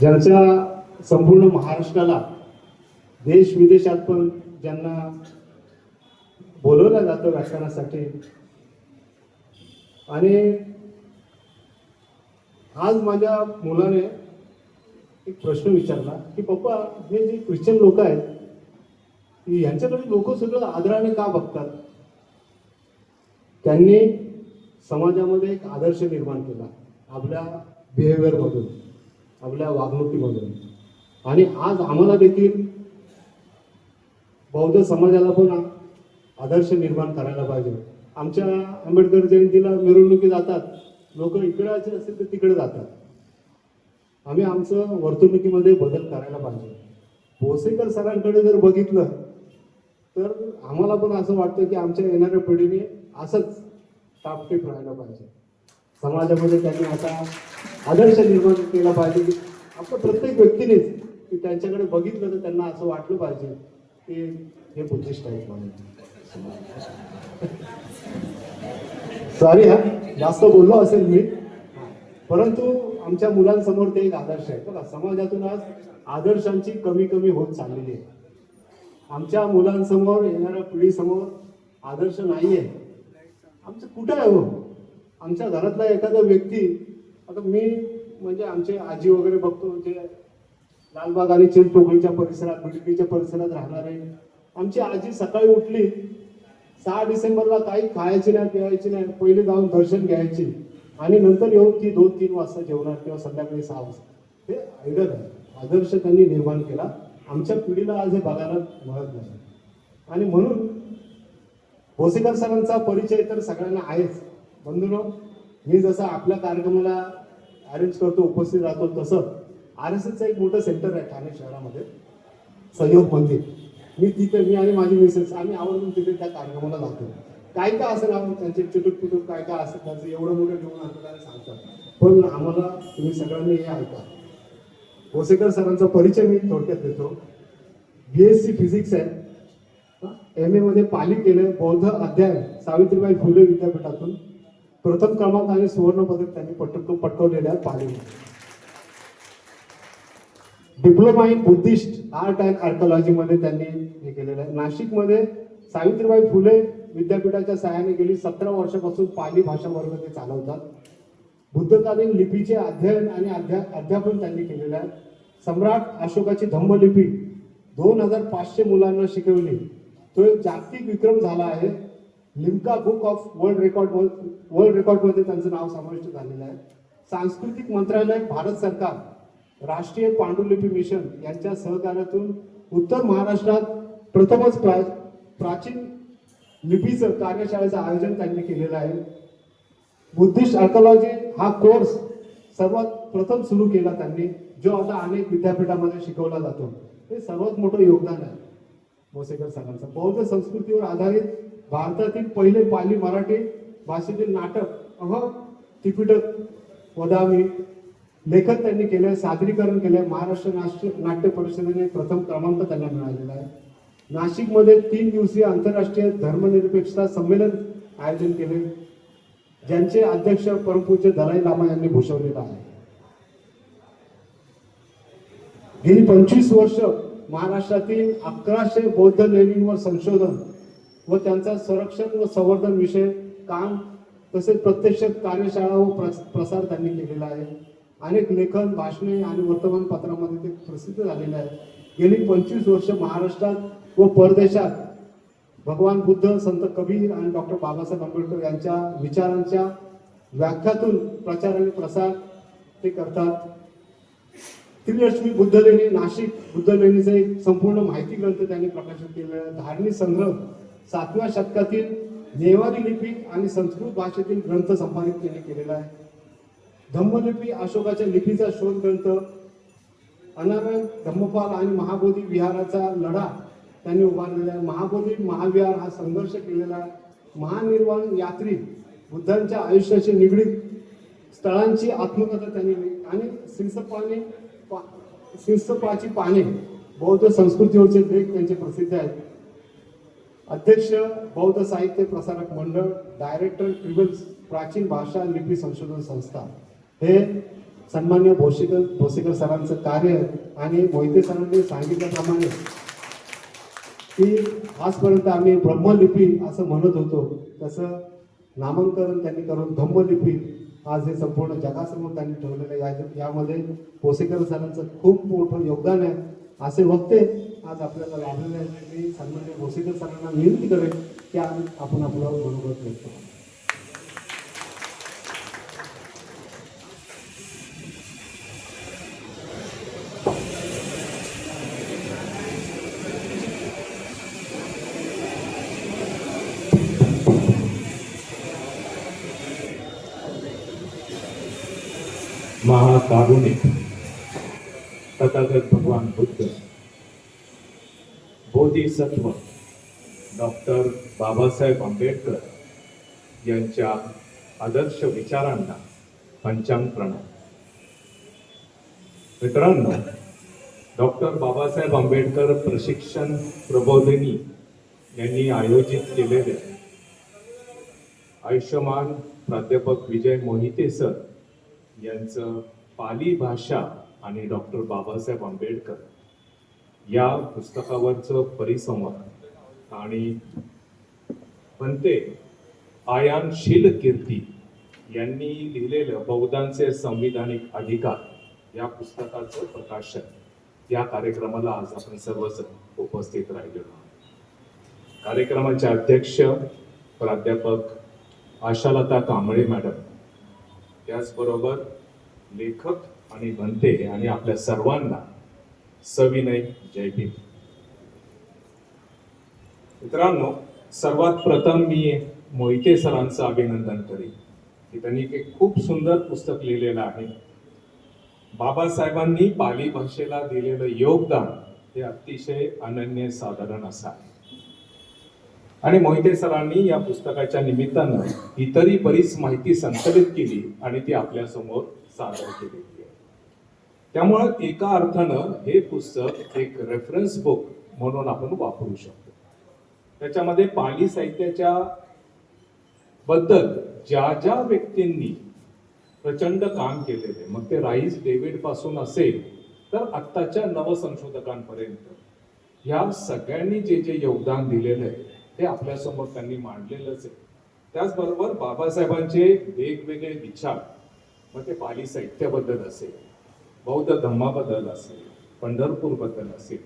ज्यांच्या संपूर्ण महाराष्ट्राला देश विदेशात पण ज्यांना बोलवलं जातं व्याख्यानासाठी, आणि आज माझ्या मुलाने एक प्रश्न विचारला की पप्पा, हे जे ख्रिश्चन लोक आहेत यांच्याकडे लोक सगळं आदराने का बघतात? त्यांनी समाजामध्ये एक आदर्श निर्माण केला आपल्या बिहेवियरमधून, आपल्या वागणुकीमधून, आणि आज आम्हाला देखील बौद्ध समाजाला पण आदर्श निर्माण करायला पाहिजे. आमच्या आंबेडकर जयंतीला मिरवणुकी जातात, लोक इकडे असेल तर तिकडे जातात. आम्ही आमचं वर्तणुकीमध्ये बदल करायला पाहिजे. भोसेकर सरांकडे जर बघितलं तर आम्हाला पण असं वाटतं की आमच्या येणाऱ्या पिढीने असंच टापटीप राहायला पाहिजे. समाजामध्ये त्यांनी आता आदर्श निर्माण केला पाहिजे की आपण प्रत्येक व्यक्तीनेच की त्यांच्याकडे बघितलं तर त्यांना असं वाटलं पाहिजे की हे बुद्धिस्ट आहेत म्हणून. सॉरी हा, जास्त बोललो असेल मी, परंतु आमच्या मुलांसमोर ते एक आदर्श आहे. बघा, समाजातून आज आदर्शांची कमी कमी होत चाललेली आहे. आमच्या मुलांसमोर, येणाऱ्या पिढीसमोर आदर्श नाहीये. आमचं कुठं आहे हो? आमच्या घरातला एखादा व्यक्ती, आता मी म्हणजे आमचे आजी वगैरे बघतो जे लालबाग आणि चिंचपोकळीच्या परिसरात, बिडकीच्या परिसरात राहणारे, आमची आजी सकाळी उठली 6 डिसेंबरला काही खायची नाही, प्यायची नाही, पहिले जाऊन दर्शन घ्यायची आणि नंतर येऊन ती 2-3 वाजता जेवणार किंवा संध्याकाळी 6 वाजता. हे आयडल आहे, आदर्श त्यांनी निर्माण केला. आमच्या पिढीला आज हे बघायला मिळत नाही. आणि म्हणून भोसेकर सरांचा परिचय तर सगळ्यांना आहेच. बंधूंनो, मी जसं आपल्या कार्यक्रमाला अरेंज करतो, उपस्थित राहतो, तसं RSSचं एक मोठं सेंटर आहे ठाणे शहरामध्ये, सहयोग मंदिर. मी आणि माझी मिसेस आम्ही आवर्जून तिथे त्या कार्यक्रमाला जातो. काय काय असेल आपण त्यांचे चुटूक काय काय असेल त्यांचं एवढं मोठं घेऊन आपल्याला सांगतात, पण आम्हाला तुम्ही सगळ्यांनी हे ऐका. भोसेकर सरांचा परिचय मी थोडक्यात देतो. BSc फिजिक्स आहे, MA मध्ये पाली केलं, बौद्ध अध्ययन सावित्रीबाई फुले विद्यापीठातून प्रथम क्रमांक आणि सुवर्ण पदक त्यांनी पटकवलेले आहे पालीमध्ये. Diploma in Buddhist art and archaeology मध्ये त्यांनी हे केलेलं आहे. नाशिकमध्ये सावित्रीबाई फुले विद्यापीठाच्या सहाय्याने गेली 17 वर्षापासून पाली भाषा वर्ग ते चालवतात. बुद्धकालीन लिपीचे अध्ययन आणि अध्यापन त्यांनी केलेलं आहे. सम्राट अशोकाची धम्मलिपी 2500 मुलांना शिकवली. तो एक जागतिक विक्रम झाला आहे. लिम्का बुक ऑफ वर्ल्ड रेकॉर्डमध्ये त्यांचं नाव समाविष्ट झालेलं आहे. सांस्कृतिक मंत्रालय, भारत सरकार, राष्ट्रीय पांडुलिपी मिशन यांच्या सहकार्यातून उत्तर महाराष्ट्रात प्रथमच प्राचीन लिपीचं कार्यशाळेचं आयोजन त्यांनी केलेलं आहे. बुद्धिस्ट आर्किओलॉजी हा कोर्स सर्वात प्रथम सुरू केला त्यांनी, जो आता अनेक विद्यापीठामध्ये शिकवला जातो. हे सर्वात मोठं योगदान आहे भोसेकर सरांचं. बौद्ध संस्कृतीवर आधारित भारतातील पहिले पाली मराठी भाषेतील नाटक त्रिपिटक वदामी लेखन त्यांनी केले, सादरीकरण केले. महाराष्ट्र नाट्य परिषदेने प्रथम क्रमांक त्यांना मिळालेला आहे. नाशिकमध्ये 3 दिवसीय आंतरराष्ट्रीय धर्मनिरपेक्षता संमेलन आयोजन केले, ज्यांचे अध्यक्ष परमपूज्य दलाई लामा यांनी भूषवलेलं आहे. गेली 25 वर्ष महाराष्ट्रातील 1100 बौद्ध लेणींवर संशोधन व त्यांचा संरक्षण व संवर्धन विषय काम, तसेच प्रत्यक्ष कार्यशाळा व प्रसार त्यांनी केलेला आहे. अनेक लेखन, भाषणे आणि वर्तमानपत्रामध्ये ते प्रसिद्ध झालेले आहे. गेली 25 वर्ष महाराष्ट्रात व परदेशात भगवान बुद्ध, संत कबीर आणि डॉक्टर बाबासाहेब आंबेडकर यांच्या विचारांच्या व्याख्यातून प्रचार आणि प्रसार ते करतात. त्रिलक्ष्मी बुद्ध लेणी, नाशिक बुद्ध लेणीचा एक संपूर्ण माहिती ग्रंथ त्यांनी प्रकाशित केलेला आहे. धार्मिक संग्रह 7व्या शतकातील नेवारी लिपी आणि संस्कृत भाषेतील ग्रंथ संपादित त्यांनी केलेला आहे. धम्मलिपी, अशोकाच्या लिपीचा शोध ग्रंथ, अनारायण धम्मपाल आणि महाबोधी विहाराचा लढा त्यांनी उभारलेला आहे. महाबोधी महाविहार हा संघर्ष केलेला आहे. महानिर्वाण यात्री, बुद्धांच्या आयुष्याशी निगडीत स्थळांची आत्मकथा त्यांनी, आणि सिंसपाची पाने बौद्ध संस्कृतीवरचे लेख त्यांचे प्रसिद्ध आहेत. अध्यक्ष बौद्ध साहित्य प्रसारक मंडळ, डायरेक्टर ट्रिबल्स प्राचीन भाषा लिपी संशोधन संस्था. हे सन्मान्य भोसेकर सरांचं कार्य आणि मोहिते सरांनी सांगितल्याप्रमाणे की आजपर्यंत आम्ही ब्रह्मलिपी असं म्हणत होतो, तसं नामांकन त्यांनी करून धम्मलिपी आज हे संपूर्ण जगासमोर त्यांनी ठेवलेलं आहे. यामध्ये भोसेकर सरांचं खूप मोठं योगदान आहे. असे वक्ते आज आपल्याला लाभलेले आहेत. मी सन्मान्य भोसेकर सरांना विनंती करेन की आपण आपलं मनोगत व्यक्त करू. महाकारुणिक तथागत भगवान बुद्ध, बोधिसत्व डॉक्टर बाबासाहेब आंबेडकर यांच्या आदर्श विचारांना पंचांग प्रणाम. मित्रांनो, डॉक्टर बाबासाहेब आंबेडकर प्रशिक्षण प्रबोधिनी यांनी आयोजित केलेले आयुष्यमान प्राध्यापक विजय मोहिते सर यांचं पाली भाषा आणि डॉक्टर बाबासाहेब आंबेडकर या पुस्तकावरचं परिसंवाद आणि पंते आयानशील कीर्ती यांनी लिहिलेलं बौद्धांचे संविधानिक अधिकार या पुस्तकाचं प्रकाशन या कार्यक्रमाला आज आपण सर्वजण उपस्थित राहिलेलो आहोत. कार्यक्रमाचे अध्यक्ष प्राध्यापक आशालता कांबळे मॅडम, त्याचबरोबर लेखक आणि बनते आणि आपल्या सर्वांना सविनय जय भीम. मित्रांनो, सर्वात प्रथम मी मोहिते सरांचं अभिनंदन करेन की त्यांनी एक खूप सुंदर पुस्तक लिहिलेलं आहे. बाबासाहेबांनी पाली भाषेला दिलेलं योगदान हे अतिशय अनन्यसाधारण असं आहे. आणि मोहिते सरांनी या पुस्तकाच्या निमित्तानं इतरही बरीच माहिती संकलित केली आणि ती आपल्या समोर सादर केलेली आहे. त्यामुळं एका अर्थानं हे पुस्तक एक रेफरन्स बुक म्हणून आपण वापरू शकतो. त्याच्यामध्ये पाली साहित्याच्या बद्दल ज्या ज्या व्यक्तींनी प्रचंड काम केलेले, मग ते राईस डेव्हिड पासून असेल तर आत्ताच्या नवसंशोधकांपर्यंत, ह्या सगळ्यांनी जे जे योगदान दिलेलं आहे ते आपल्यासमोर त्यांनी मांडलेलंच आहे. त्याचबरोबर बाबासाहेबांचे वेगवेगळे विचार, मग ते पाली साहित्याबद्दल असेल, बौद्ध धम्माबद्दल असेल, पंढरपूरबद्दल असेल,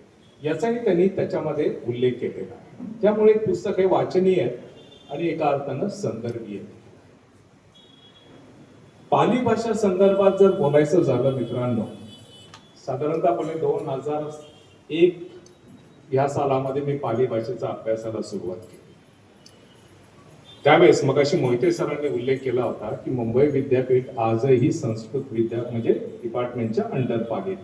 याचाही त्यांनी त्याच्यामध्ये उल्लेख केलेला आहे. त्यामुळे पुस्तक हे वाचनीय आहे आणि एका अर्थानं संदर्भीय. पाली भाषा संदर्भात जर बोलायचं झालं मित्रांनो, साधारणतःपणे 2001 या सालामध्ये मी पाली भाषेचा अभ्यासाला सुरुवात केली. त्यावेळेस मगाशी मोहिते सरांनी उल्लेख केला होता की मुंबई विद्यापीठ आजही संस्कृत म्हणजे डिपार्टमेंटच्या अंडर पाली.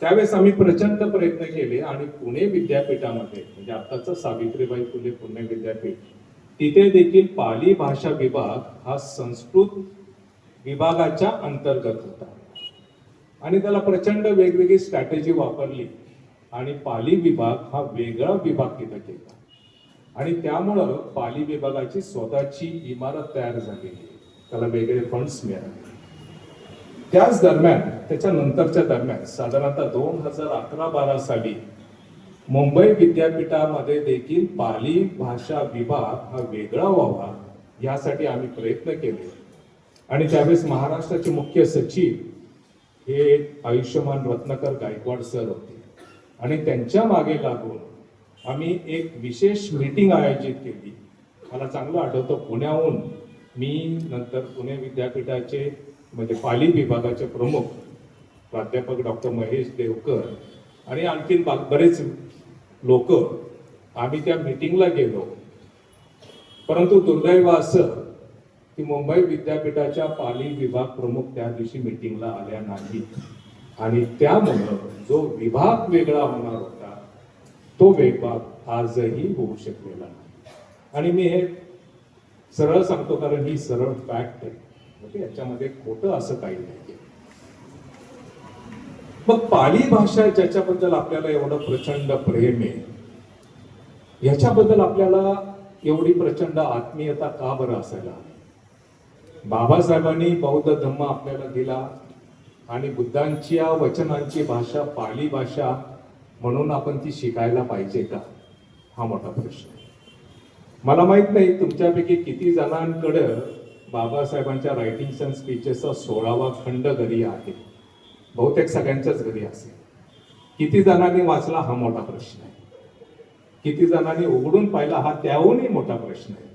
त्यावेळेस आम्ही प्रचंड प्रयत्न केले आणि पुणे विद्यापीठामध्ये, म्हणजे आताचं सावित्रीबाई फुले पुणे विद्यापीठ, तिथे देखील पाली भाषा विभाग हा संस्कृत विभागाच्या अंतर्गत होता आणि त्याला प्रचंड वेगवेगळी स्ट्रॅटेजी वापरली आणि पाली विभाग हा वेगळा विभाग तिथं केला आणि त्यामुळं पाली विभागाची स्वतःची इमारत तयार झालेली, त्याला वेगळे फंड्स मिळाले. त्याच दरम्यान, त्याच्यानंतरच्या दरम्यान साधारणतः 2011-12 साली मुंबई विद्यापीठामध्ये देखील पाली भाषा विभाग हा वेगळा व्हावा यासाठी आम्ही प्रयत्न केले आणि त्यावेळेस महाराष्ट्राचे मुख्य सचिव हे आयुष्यमान रत्नाकर गायकवाड सर होते आणि त्यांच्या मागे लागून आम्ही एक विशेष मीटिंग आयोजित केली. मला चांगलं आठवतं, पुण्याहून मी, नंतर पुणे विद्यापीठाचे म्हणजे पाली विभागाचे प्रमुख प्राध्यापक डॉक्टर महेश देवकर आणि आणखीन बरेच लोक आम्ही त्या मीटिंगला गेलो. परंतु दुर्दैव असं की मुंबई विद्यापीठाच्या पाली विभाग प्रमुख त्या दिवशी मीटिंगला आल्या नाहीत आणि त्यामुळं जो विभाग वेगळा होणार होता तो विभाग आजही होऊ शकलेला नाही. आणि मी हे सरळ सांगतो कारण ही सरळ फॅक्ट आहे, म्हणजे याच्यामध्ये खोटं असं काही नाही. मग पाली भाषा ज्याच्याबद्दल आपल्याला एवढं प्रचंड प्रेम आहे, याच्याबद्दल आपल्याला एवढी प्रचंड आत्मीयता का बरं असायला? बाबासाहेबांनी बौद्ध धम्म आपल्याला दिला आणि बुद्धांच्या वचनांची भाषा पाली भाषा म्हणून आपण ती शिकायला पाहिजे का, हा मोठा प्रश्न आहे. मला माहित नाही तुमच्यापैकी किती जणांकडं बाबासाहेबांच्या रायटिंग्स अँड स्पीचेसचा 16वा खंड घरी आहे. बहुतेक सगळ्यांच्याच घरी असेल. किती जणांनी वाचला हा मोठा प्रश्न आहे. किती जणांनी उघडून पाहिला हा त्याहूनही मोठा प्रश्न आहे.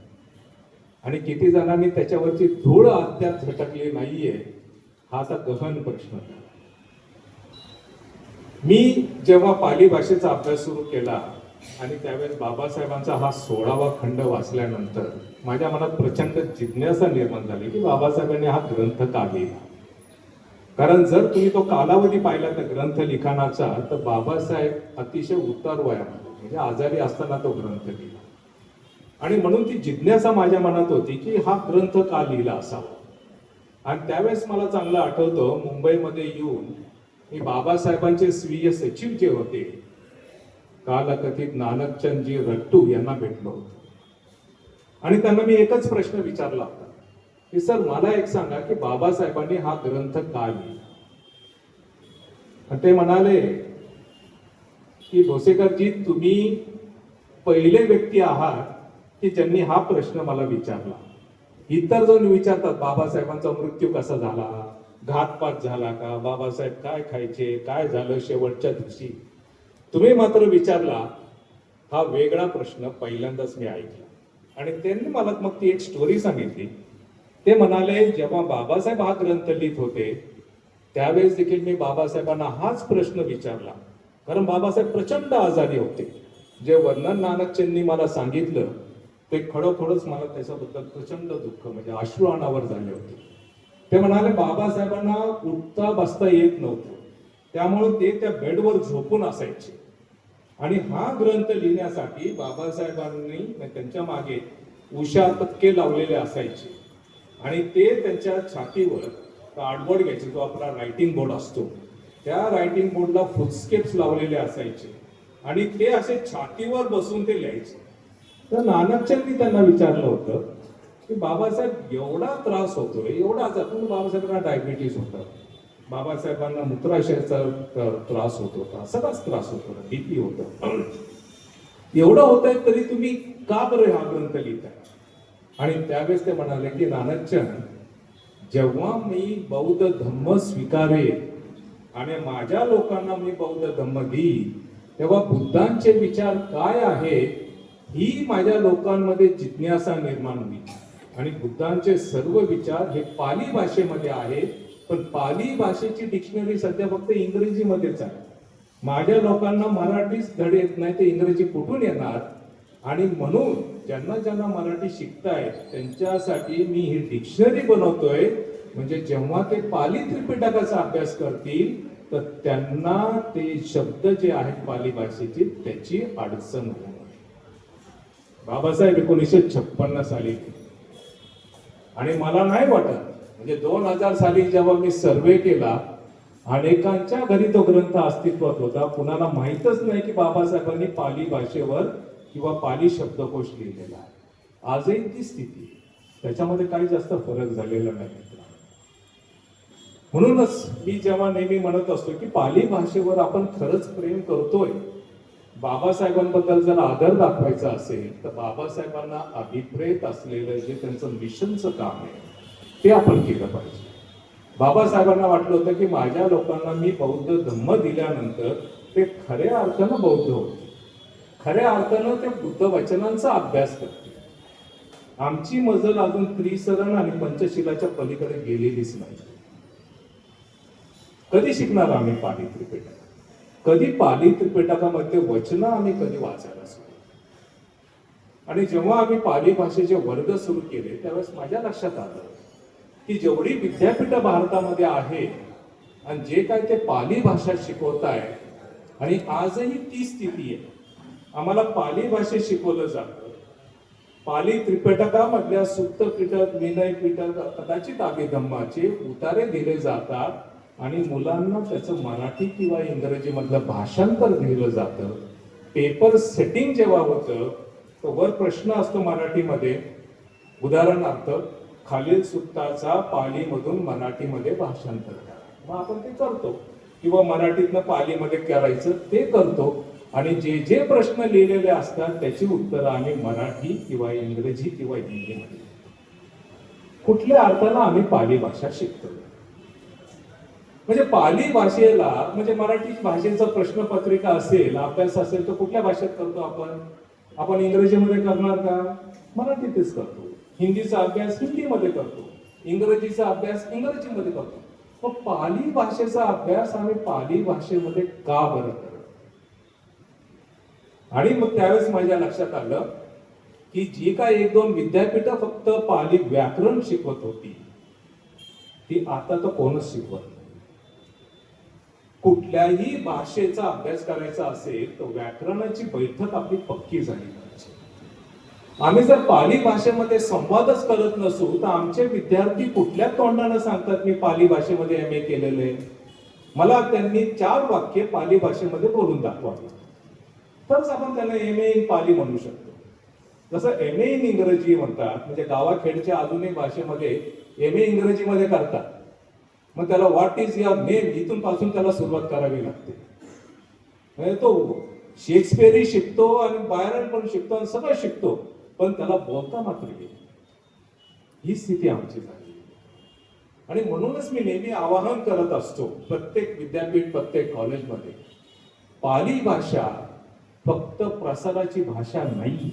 आणि किती जणांनी त्याच्यावरची धूळ अद्याप झटकली नाहीये हा आता गहन प्रश्न आहे. मी जेव्हा पाली भाषेचा अभ्यास सुरू केला आणि त्यावेळेस बाबासाहेबांचा हा 16वा खंड वाचल्यानंतर माझ्या मनात प्रचंड जिज्ञासा निर्माण झाली की बाबासाहेबांनी हा ग्रंथ का लिहिला. कारण जर तुम्ही तो कालावधी पाहिला तर ग्रंथ लिखाणाचा, तर बाबासाहेब अतिशय उतार वयामध्ये म्हणजे आजारी असताना तो ग्रंथ लिहिला. आणि म्हणून ती जिज्ञासा माझ्या मनात होती की हा ग्रंथ का लिहिला असावा. आणि त्यावेळेस मला चांगलं आठवतं, मुंबईमध्ये येऊन मी बाबासाहेबांचे स्वीय सचिव जे होते कालकथित नानकचंदजी रट्टू यांना भेटलो होतो. आणि त्यांना मी एकच प्रश्न विचारला होता की सर मला एक सांगा की बाबासाहेबांनी हा ग्रंथ का लिहिला. ते म्हणाले की भोसेकरजी तुम्ही पहिले व्यक्ती आहात की ज्यांनी हा प्रश्न मला विचारला. इतर जण विचारतात बाबासाहेबांचा मृत्यू कसा झाला, घातपात झाला का, बाबासाहेब काय खायचे, काय झालं शेवटच्या दिवशी. तुम्ही मात्र विचारला हा वेगळा प्रश्न पहिल्यांदाच मी ऐकला. आणि त्यांनी मला मग ती एक स्टोरी सांगितली. ते म्हणाले जेव्हा बाबासाहेब हा ग्रंथ लिहित होते त्यावेळेस देखील मी बाबासाहेबांना हाच प्रश्न विचारला. कारण बाबासाहेब प्रचंड आजारी होते. जे वर्णन नानकचंदनी मला सांगितलं ते खरोखरच मला त्याच्याबद्दल प्रचंड दुःख म्हणजे अश्रू अनावर झाले होते. ते म्हणाले बाबासाहेबांना उठता बसता येत नव्हतं, त्यामुळे ते त्या बेडवर झोपून असायचे. आणि हा ग्रंथ लिहिण्यासाठी बाबासाहेबांनी त्यांच्या मागे उषा पत्के लावलेले असायचे. आणि ते त्यांच्या छातीवर कार्डबोर्ड घ्यायचे, जो आपला रायटिंग बोर्ड असतो, त्या रायटिंग बोर्डला फुटस्केप्स लावलेले असायचे. आणि ते असे छातीवर बसून ते लिहायचे. तर नानकचंदनी त्यांना विचारलं होतं की बाबासाहेब एवढा त्रास होतोय, एवढा आजार, बाबासाहेबांना डायबिटीज होतं, बाबासाहेबांना मूत्राशयाचा त्रास होत होता, सगळाच त्रास होत होता, बीपी होतं, एवढं होत आहे तरी तुम्ही का बरं हा ग्रंथ लिहिताय. आणि त्यावेळेस ते म्हणाले की नानकचंद, जेव्हा मी बौद्ध धम्म स्वीकारे आणि माझ्या लोकांना मी बौद्ध धम्म देईन तेव्हा बुद्धांचे विचार काय आहे ही माझ्या लोकांमध्ये जिज्ञासा निर्माण होईल. आणि बुद्धांचे सर्व विचार हे पाली भाषेमध्ये आहेत, पण पाली भाषेची डिक्शनरी सध्या फक्त इंग्रजीमध्येच आहे. माझ्या लोकांना मराठीच धड येत नाही, ते इंग्रजी कुठून येणार. आणि म्हणून ज्यांना ज्यांना मराठी शिकतायत त्यांच्यासाठी मी ही डिक्शनरी बनवतोय, म्हणजे जेव्हा ते पाली त्रिपिटकाचा अभ्यास करतील तर त्यांना ते शब्द जे आहेत पाली भाषेचे त्याची अडचण होणार. बाबासाहेब 1956 साली, आणि मला नाही वाटत म्हणजे 2000 साली जेव्हा मी सर्वे केला अनेकांच्या घरी तो ग्रंथ अस्तित्वात होता. कुणाला माहीतच नाही की बाबासाहेबांनी पाली भाषेवर किंवा पाली शब्दकोश लिहिलेला आहे. आजही ती स्थिती, त्याच्यामध्ये काही जास्त फरक झालेला नाही. म्हणूनच मी जेव्हा नेहमी म्हणत असतो की पाली भाषेवर आपण खरंच प्रेम करतोय, बाबासाहेबांबद्दल जर आदर दाखवायचा असेल तर बाबासाहेबांना अभिप्रेत असलेलं जे त्यांचं मिशनचं काम आहे ते आपण केलं पाहिजे. बाबासाहेबांना वाटलं होतं की माझ्या लोकांना मी बौद्ध धम्म दिल्यानंतर ते खऱ्या अर्थानं बौद्ध होते, खऱ्या अर्थानं ते बुद्ध वचनांचा अभ्यास करते. आमची मजल अजून त्रिसरण आणि पंचशिलाच्या पलीकडे गेलेलीच नाही. कधी शिकणार आम्ही पाली त्रिपिटक? कधी पाली त्रिपिटकामध्ये वचनं आम्ही कधी वाचायला सुरू? आणि जेव्हा आम्ही पाली भाषेचे वर्ग सुरू केले त्यावेळेस माझ्या लक्षात आलं की जेवढी विद्यापीठ भारतामध्ये आहे आणि जे काय ते पाली भाषा शिकवत आहे, आणि आजही ती स्थिती आहे. आम्हाला पाली भाषेत शिकवलं जातं. पाली त्रिपिटकामधल्या सुत्त पीठक, विनय पीठक, कदाचित अभिधम्माचे उतारे दिले जातात आणि मुलांना त्याचं मराठी किंवा इंग्रजीमधलं भाषांतर दिलं जातं. पेपर सेटिंग जेव्हा होतं तर वर प्रश्न असतो मराठीमध्ये, उदाहरणार्थ खालील सूक्ताचा पालीमधून मराठीमध्ये भाषांतर करा. मग आपण ते करतो, किंवा मराठीतनं पालीमध्ये करायचं ते करतो. आणि जे जे प्रश्न लिहिलेले असतात त्याची उत्तरं आम्ही मराठी किंवा इंग्रजी किंवा हिंदीमध्ये. कुठल्या अर्थानं आम्ही पाली भाषा शिकतो. म्हणजे पाली भाषेला, म्हणजे मराठी भाषेचं प्रश्नपत्रिका असेल, अभ्यास असेल, तर कुठल्या भाषेत करतो आपण? आपण इंग्रजीमध्ये करणार का? मराठीतच करतो. हिंदीचा अभ्यास हिंदीमध्ये करतो, इंग्रजीचा अभ्यास इंग्रजीमध्ये करतो. मग पाली भाषेचा अभ्यास आम्ही पाली भाषेमध्ये का बरं करतो? आणि मग त्यावेळेस माझ्या लक्षात आलं की जी काय एक दोन विद्यापीठं फक्त पाली व्याकरण शिकवत होती, ती आता तर कोणच शिकवत नाही. कुठल्याही भाषेचा अभ्यास करायचा असेल तर व्याकरणाची बैठक आपली पक्की झाली पाहिजे. आम्ही जर पाली भाषेमध्ये संवादच करत नसू तर आमचे विद्यार्थी कुठल्या तोंडानं सांगतात मी पाली भाषेमध्ये MA केलेलं आहे? मला त्यांनी 4 वाक्य पाली भाषेमध्ये बोलून दाखवावी, तरच आपण त्यांना MA इन पाली म्हणू शकतो. जसं MA इन इंग्रजी म्हणतात, म्हणजे गावाखेडच्या आधुनिक भाषेमध्ये MA इंग्रजीमध्ये करतात. मग त्याला व्हॉट इज युअर नेम इथून पासून त्याला सुरुवात करावी लागते. म्हणजे तो शेक्सपियरही शिकतो आणि बायरन पण शिकतो आणि सगळं शिकतो, पण त्याला बोलता मात्र येईल. ही स्थिती आमची झाली. आणि म्हणूनच मी नेहमी आवाहन करत असतो प्रत्येक विद्यापीठ, प्रत्येक कॉलेजमध्ये, पाली भाषा फक्त प्रसाराची भाषा नाही.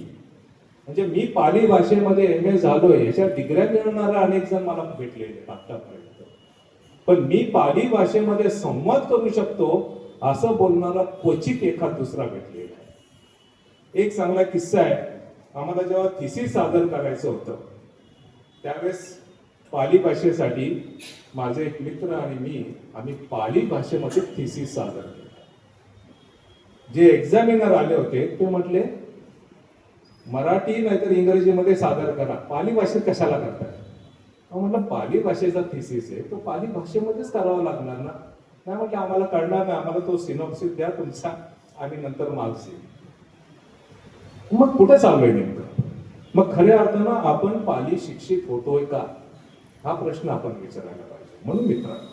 म्हणजे मी पाली भाषेमध्ये MA झालोय याच्या डिग्र्या मिळवणारे अनेक जण मला भेटलेले आतापर्यंत, पण मी पाली भाषेमध्ये संवाद करू शकतो असं बोलणारा क्वचित एखाद दुसरा भेटलेला आहे. एक चांगला किस्सा आहे. आम्हाला जेव्हा थिसिस सादर करायचं होतं त्यावेळेस पाली भाषेसाठी माझे एक मित्र आणि आम्ही पाली भाषेमध्ये थिसिस सादर केलं. जे एक्झामिनर आले होते ते म्हटले मराठी नाहीतर इंग्रजीमध्ये सादर करा, पाली भाषेत कशाला करताय? म्हटलं पाली भाषेचा थिसिस आहे तो पाली भाषेमध्येच करावा लागणार ना. नाही म्हटलं आम्हाला कळणार नाही, आम्हाला तो सिनॉप्सिस द्या तुमचा, आम्ही नंतर मार्क्स येईल. मग कुठे चाललोय नेमकं? मग खऱ्या अर्थानं आपण पाली शिक्षित होतोय का हा प्रश्न आपण विचारायला पाहिजे. म्हणून मित्रांनो,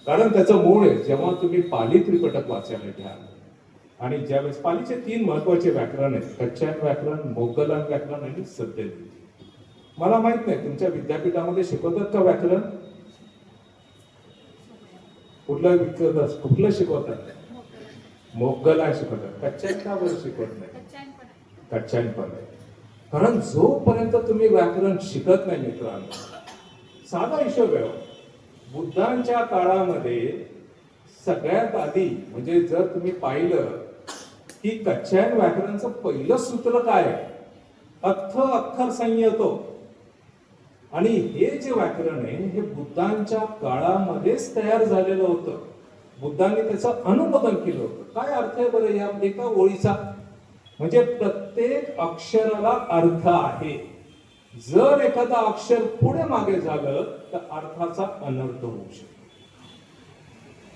कारण त्याचं मूळ आहे जेव्हा तुम्ही पाली त्रिपिटक वाचायला घ्याल आणि ज्यावेळेस पालीचे 3 महत्वाचे व्याकरण आहेत, कच्छायन व्याकरण, मोगलान व्याकरण आणि सद्यलिपी. मला माहित नाही तुमच्या विद्यापीठामध्ये शिकवतात का व्याकरण? कुठलं शिकवतात? मोगलान शिकवतात. कच्छायन का बरं शिकवत नाही? कच्छायन पण आहे. कारण जोपर्यंत तुम्ही व्याकरण शिकत नाही मित्रांनो, साधा हिशोब आहे. बुद्धांच्या काळामध्ये सगळ्यात आधी, म्हणजे जर तुम्ही पाहिलं की कच्छायन व्याकरणचं पहिलं सूत्र काय आहे? अथ अक्षर संयतो. आणि हे जे व्याकरण आहे हे बुद्धांच्या काळामध्येच तयार झालेलं होतं. बुद्धांनी त्याचं अनुमोदन केलं होतं. काय अर्थ आहे बरं या एका ओळीचा? म्हणजे प्रत्येक अक्षराला अर्थ आहे. जर एखादा अक्षर पुढे मागे झालं तर अर्थाचा अनर्थ होऊ शकतो.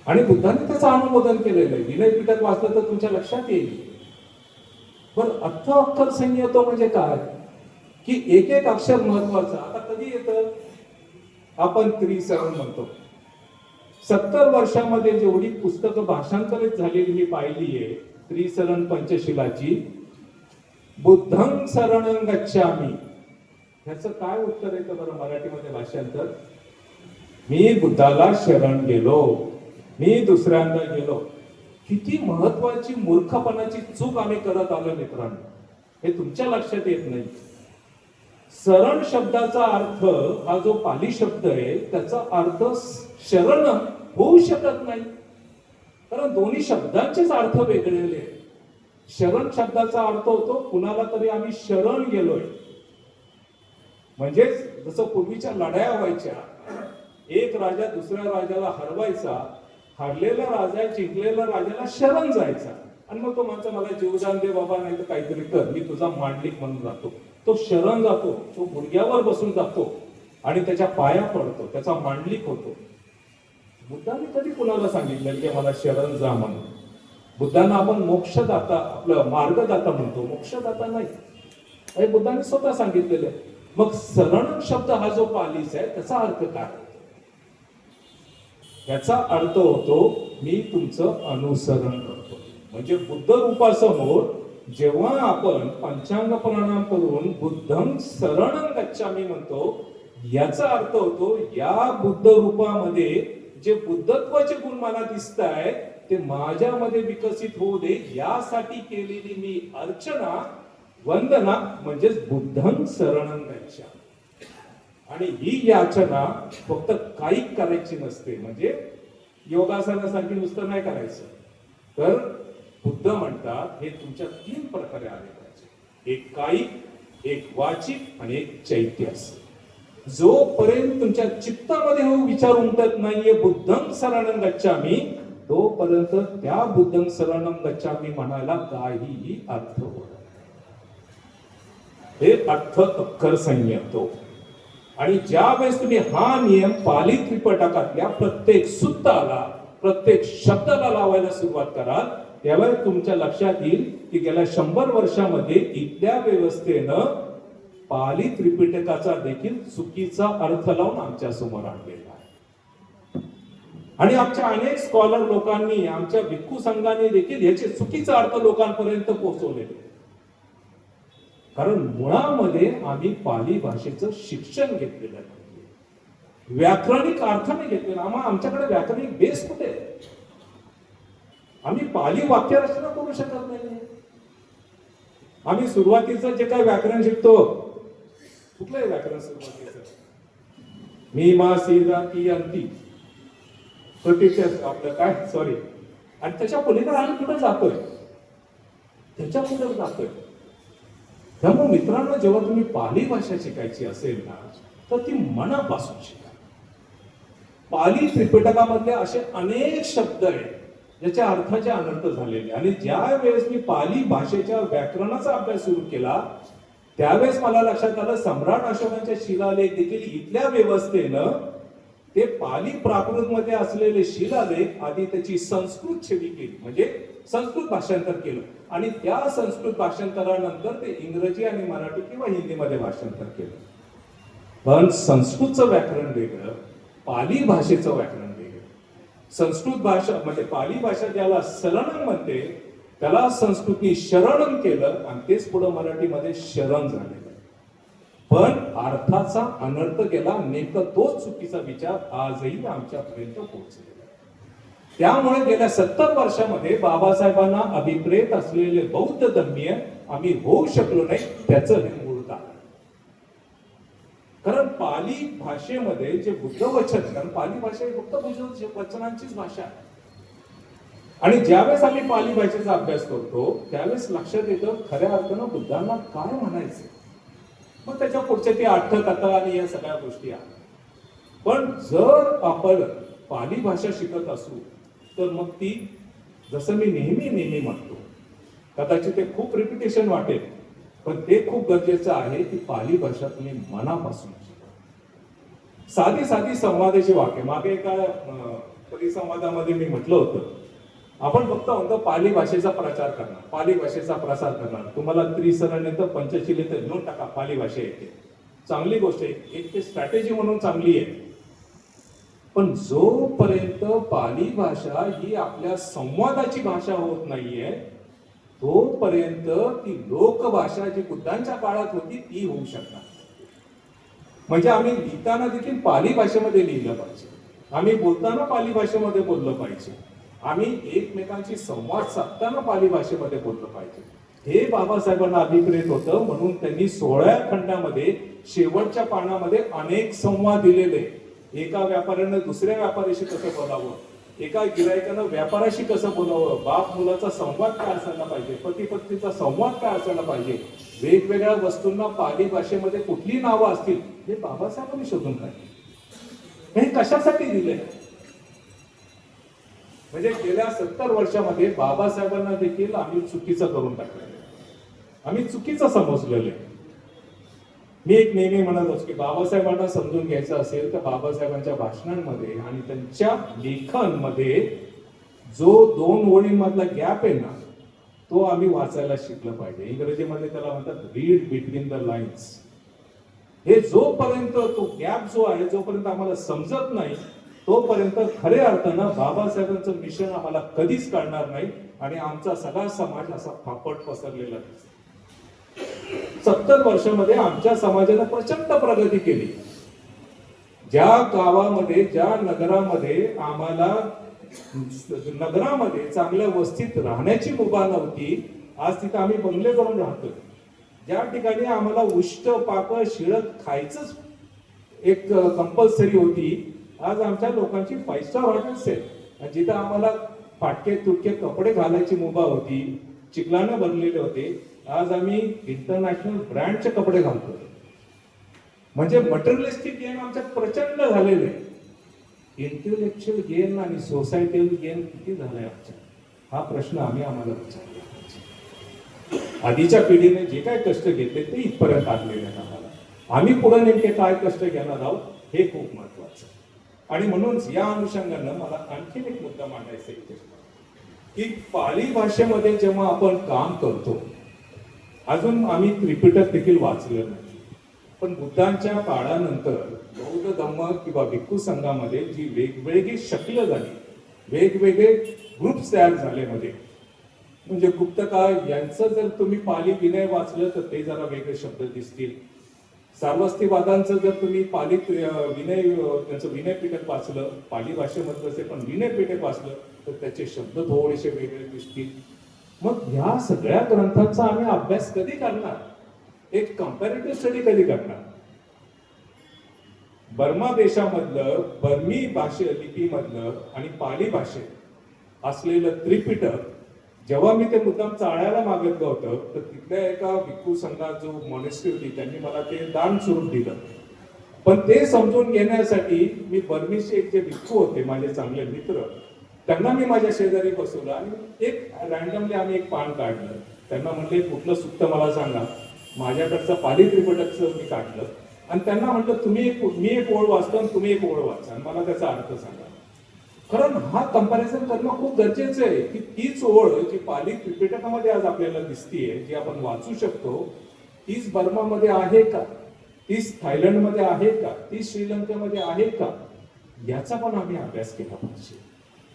आणि बुद्धांनी त्याचं अनुमोदन केलेलं आहे. विनय पिटक वाचलं तर तुमच्या लक्षात येईल. पण अथ अक्षर संयतो म्हणजे काय? की एक एक अक्षर महत्वाचं. आता कधी येतं? आपण त्रिसरण म्हणतो. 70 वर्षामध्ये जेवढी पुस्तकं भाषांतरित झालेली मी पाहिली आहे त्रिसरण पंचशिलाची, बुद्धं शरणं गच्छामि, ह्याचं काय उत्तर येतं बरं मराठीमध्ये भाषांतर? मी बुद्धाला शरण गेलो, मी दुसऱ्यांदा गेलो. किती महत्वाची मूर्खपणाची चूक आम्ही करत आलो मित्रांनो, हे तुमच्या लक्षात येत नाही. शरण शब्दाचा अर्थ हा जो पाली शब्द आहे त्याचा अर्थ शरण होऊ शकत नाही, कारण दोन्ही शब्दांचेच अर्थ वेगळेले आहेत. शरण शब्दाचा अर्थ होतो कुणाला तरी आम्ही शरण गेलोय. म्हणजे जसं पूर्वीच्या लढाया व्हायच्या, एक राजा दुसऱ्या राजाला हरवायचा, हरलेला राजा जिंकलेल्या राजाला शरण जायचा आणि मग तो म्हणतो मला जीवदान दे बाबा, नाही तर काहीतरी कर, मी तुझा मांडलिक म्हणून जातो. तो शरण जातो, तो गुडघ्यावर बसून जातो आणि त्याच्या पाया पडतो, त्याचा मांडलिक होतो. बुद्धाने कधी कुणाला सांगितलं की मला शरण जा म्हणून? बुद्धांना आपण मोक्षदाता, आपलं मार्गदाता म्हणतो, मोक्षदाता नाही. हे बुद्धांनी स्वतः सांगितलेलं आहे. मग सरणम शब्द हा जो पालीचा आहे त्याचा अर्थ काय होतो? याचा अर्थ होतो मी तुमचं अनुसरण करतो. म्हणजे बुद्ध रूपासमोर जेव्हा आपण पंचांग प्रणाम करून बुद्धं शरणं गच्छामी म्हणतो, याचा अर्थ होतो या बुद्ध रूपामध्ये जे बुद्धत्वाचे गुण मला दिसत आहे ते माझ्यामध्ये विकसित होऊ दे यासाठी केलेली मी अर्चना वंदना म्हणजेच बुद्धं शरणं गच्छामी. आणि ही याचना फक्त काही करायची नसते, म्हणजे योगासनासाठी नुसतं नाही करायचं. तर बुद्ध म्हणतात हे तुमच्या 3 प्रकारे आले पाहिजे, एक कायिक, एक वाचिक आणि एक चैत्यास. जोपर्यंत तुमच्या चित्तामध्ये हो विचार उमटत नाहीये बुद्धं शरणं गच्छामी, तोपर्यंत त्या बुद्धं शरणं गच्छामी म्हणायला काहीही अर्थ होत नाही. हे अर्थ अक्कल संयतो. आणि ज्या वेळेस तुम्ही हा नियम पाली त्रिपिटकातल्या प्रत्येक सूत्राला, प्रत्येक शब्दाला लावायला सुरुवात कराल, त्यावेळेस तुमच्या लक्षात येईल की गेल्या 100 वर्षामध्ये इथल्या व्यवस्थेनं पाली त्रिपिटकाचा देखील चुकीचा अर्थ लावून आमच्या समोर आणलेला आहे. आणि आमच्या अनेक स्कॉलर लोकांनी, आमच्या भिक्खू संघाने देखील याचे चुकीचा अर्थ लोकांपर्यंत पोहोचवलेले. कारण मुळामध्ये आम्ही पाली भाषेचं शिक्षण घेतलेलं नाही, व्याकरणिक अर्थाने घेतलेलं. आमच्याकडे व्याकरणिक बेस कुठे आहे? आम्ही पाली वाक्य रचना करू शकत नाही. आम्ही सुरुवातीचं जे काही व्याकरण शिकतो, कुठलंही व्याकरण सुरुवातीचं मी मा सीधा की अंती आपलं काय सॉरी, आणि त्याच्या पलीकडे आम्ही कुठे जातोय, त्याच्या पुढे जातोय. त्यामुळे मित्रांनो, जेव्हा तुम्ही पाली भाषा शिकायची असेल ना, तर ती मनापासून शिका. पाली त्रिपिटकामधले असे अनेक शब्द आहेत ज्याच्या अर्थाचे अनर्थ झालेले. आणि ज्या वेळेस मी पाली भाषेच्या व्याकरणाचा अभ्यास सुरू केला त्यावेळेस मला लक्षात आलं सम्राट अशोकांच्या शिलालेख देखील इथल्या व्यवस्थेनं ते पाली प्राकृत मध्ये असलेले शिलालेख आधी त्याची संस्कृत छेदी केली, म्हणजे संस्कृत भाषांतर केलं. आणि त्या संस्कृत भाषांतरानंतर ते इंग्रजी आणि मराठी किंवा हिंदीमध्ये भाषांतर केलं. पण संस्कृतचं व्याकरण वेगळं, पाली भाषेचं व्याकरण वेगळं. संस्कृत भाषा म्हणजे पाली भाषा ज्याला शरणम म्हणते त्याला संस्कृतनी शरणम केलं आणि तेच पुढे मराठीमध्ये शरण झालेलं. पण अर्थाचा अनर्थ गेला, नेमका तोच चुकीचा विचार आजही आमच्यापर्यंत पोहोचलेला. त्यामुळे गेल्या 70 वर्षामध्ये बाबासाहेबांना अभिप्रेत असलेले बौद्ध धर्मीय आम्ही होऊ शकलो नाही, त्याचं हे मूळ कारण. कारण पाली भाषेमध्ये जे बुद्ध वचन, कारण पाली भाषा ही फक्त बुद्ध वचनांचीच भाषा आहे. आणि ज्यावेळेस आम्ही पाली भाषेचा अभ्यास करतो त्यावेळेस लक्षात येतं खऱ्या अर्थानं बुद्धांना काय म्हणायचं. मग त्याच्या पुढच्या ती अर्थ कथा आणि या सगळ्या गोष्टी आहेत. पण जर आपण पाली भाषा शिकत असू तर मग ती, जसं मी नेहमी म्हणतो, कदाचित ते खूप रिपिटेशन वाटेल, पण ते खूप गरजेचं आहे की पाली भाषा तुम्ही मनापासून शिका. साधी संवादाची वाक्य. मागे एका परिसंवादामध्ये मी म्हटलं होतं, आपण फक्त म्हणतो पाली भाषेचा प्रचार करणार, पाली भाषेचा प्रसार करणार. तुम्हाला त्रिसरण येतं, पंचशील येतं, लिहून टाका पाली भाषा येते. चांगली गोष्ट आहे, एक ते स्ट्रॅटेजी म्हणून चांगली आहे. पण जोपर्यंत पाली भाषा ही आपल्या संवादाची भाषा होत नाहीये तोपर्यंत ती लोकभाषा जी बुद्धांच्या काळात होती ती होऊ शकणार. म्हणजे आम्ही लिहिताना देखील पाली भाषेमध्ये लिहिलं पाहिजे, आम्ही बोलताना पाली भाषेमध्ये बोललं पाहिजे, आम्ही एकमेकांशी संवाद साधताना पाली भाषेमध्ये बोललं पाहिजे. हे बाबासाहेबांना अभिप्रेत होतं, म्हणून त्यांनी 16 खंडामध्ये शेवटच्या पानामध्ये अनेक संवाद दिलेले. एका व्यापाऱ्यानं दुसऱ्या व्यापाऱ्याशी कसं बोलावं, एका गिरायकानं व्यापाऱ्याशी कसं बोलावं, बाप मुलाचा संवाद काय असायला पाहिजे, पती पत्नीचा संवाद काय असायला पाहिजे, वेगवेगळ्या वस्तूंना पाली भाषेमध्ये कुठली नावं असतील हे बाबासाहेबांनी शोधून काढले. हे कशासाठी दिले? म्हणजे गेल्या 70 वर्षामध्ये बाबासाहेबांना देखील आम्ही चुकीचं करून टाकलेलं, आम्ही चुकीचं समजलेलं. मी एक नेहमी म्हणत असतो की बाबासाहेबांना समजून घ्यायचं असेल तर बाबासाहेबांच्या भाषणांमध्ये आणि त्यांच्या लेखनमध्ये जो 2 ओळींमधला गॅप आहे ना तो आम्ही वाचायला शिकलं पाहिजे. इंग्रजीमध्ये त्याला म्हणतात रीड बिटवीन द लाईन्स. हे जोपर्यंत तो गॅप जो आहे जोपर्यंत आम्हाला समजत नाही तोपर्यंत खऱ्या अर्थानं बाबासाहेबांचं मिशन आम्हाला कधीच कळणार नाही आणि आमचा सगळा समाज असा फापट पसरलेला दिसतो. 70 वर्षामध्ये आमच्या समाजाने प्रचंड प्रगती केली. ज्या गावामध्ये ज्या नगरामध्ये आम्हाला नगरामध्ये चांगल्या वस्तीत राहण्याची मुभा नव्हती, आज तिथं आम्ही बंगले करून राहतोय. ज्या ठिकाणी आम्हाला उष्ट पाक शिळं खायचंच एक कंपल्सरी होती, आज आमच्या लोकांची 5 स्टार हॉटेल्स आहेत. जिथं आम्हाला फाटके तुटके कपडे घालायची मुभा होती, चिखलानं भरलेले होते, आज आम्ही इंटरनॅशनल ब्रँडचे कपडे घालतो. म्हणजे मटेरियलिस्टिक गेन आमच्यात प्रचंड झालेले आहे. इंटेलेक्च्युअल गेन आणि सोसायटील गेन किती झालाय आमच्या, हा प्रश्न आम्हाला विचारला पाहिजे. आधीच्या पिढीने जे काय कष्ट घेतले ते इथपर्यंत आणलेले आहेत आम्हाला. आम्ही पुढे नेमके काय कष्ट घेणार आहोत हे खूप महत्वाचं. आणि म्हणून या अनुषंगानं मला आणखीन एक मुद्दा मांडायचा इथे की पाली भाषेमध्ये जेव्हा आपण काम करतो, अजून आम्ही त्रिपिटक देखील वाचलं नाही, पण बुद्धांच्या काळानंतर बौद्ध धम्म किंवा भिक्खू संघामध्ये जी वेगवेगळी शक्ल झाली, वेगवेगळे ग्रुप्स तयार झाले मध्ये, म्हणजे गुप्तकाळ यांचं जर तुम्ही पाली विनय वाचलं तर ते जरा वेगळे शब्द दिसतील. सार्वस्तिवादांचं जर तुम्ही पाली विनय त्यांचं विनय पिटक वाचलं, पाली भाषेमधलं असेल पण विनय पिटक वाचलं तर त्याचे शब्द थोडेसे वेगळे दिसतील. मग ह्या सगळ्या ग्रंथांचा आम्ही अभ्यास कधी करणार, एक कम्पॅरेटिव्ह स्टडी कधी करणार? बर्मा देशामधलं बर्मी लिपीमधलं आणि पाली भाषेत असलेलं त्रिपिटक जेव्हा मी ते मुद्दाम चाळायला मागितलं होतं तर तिथल्या एका भिक्खू संघात जो मॉनेस्ट्री होती त्यांनी मला ते दान स्वरूप दिलं. पण ते समजून घेण्यासाठी मी बर्मीचे एक जे भिक्खू होते माझे चांगले मित्र, त्यांना मी माझ्या शेजारी बसवलं आणि एक रॅन्डमली आम्ही एक पान काढलं. त्यांना म्हणले कुठलं सुक्त मला सांगा. माझ्याकडचं पाली त्रिपिटकचं मी काढलं आणि त्यांना म्हटलं मी एक ओळ वाचतो आणि तुम्ही एक ओळ वाचा आणि मला त्याचा अर्थ सांगा. कारण हा कंपॅरिझन करणं खूप गरजेचं आहे की तीच ओळ जी पाली त्रिपिटकामध्ये आज आपल्याला दिसतीये, जी आपण वाचू शकतो, तीच बर्मामध्ये आहे का, तीच थायलंडमध्ये आहे का, तीच श्रीलंकेमध्ये आहे का, याचा पण आम्ही अभ्यास केला पाहिजे.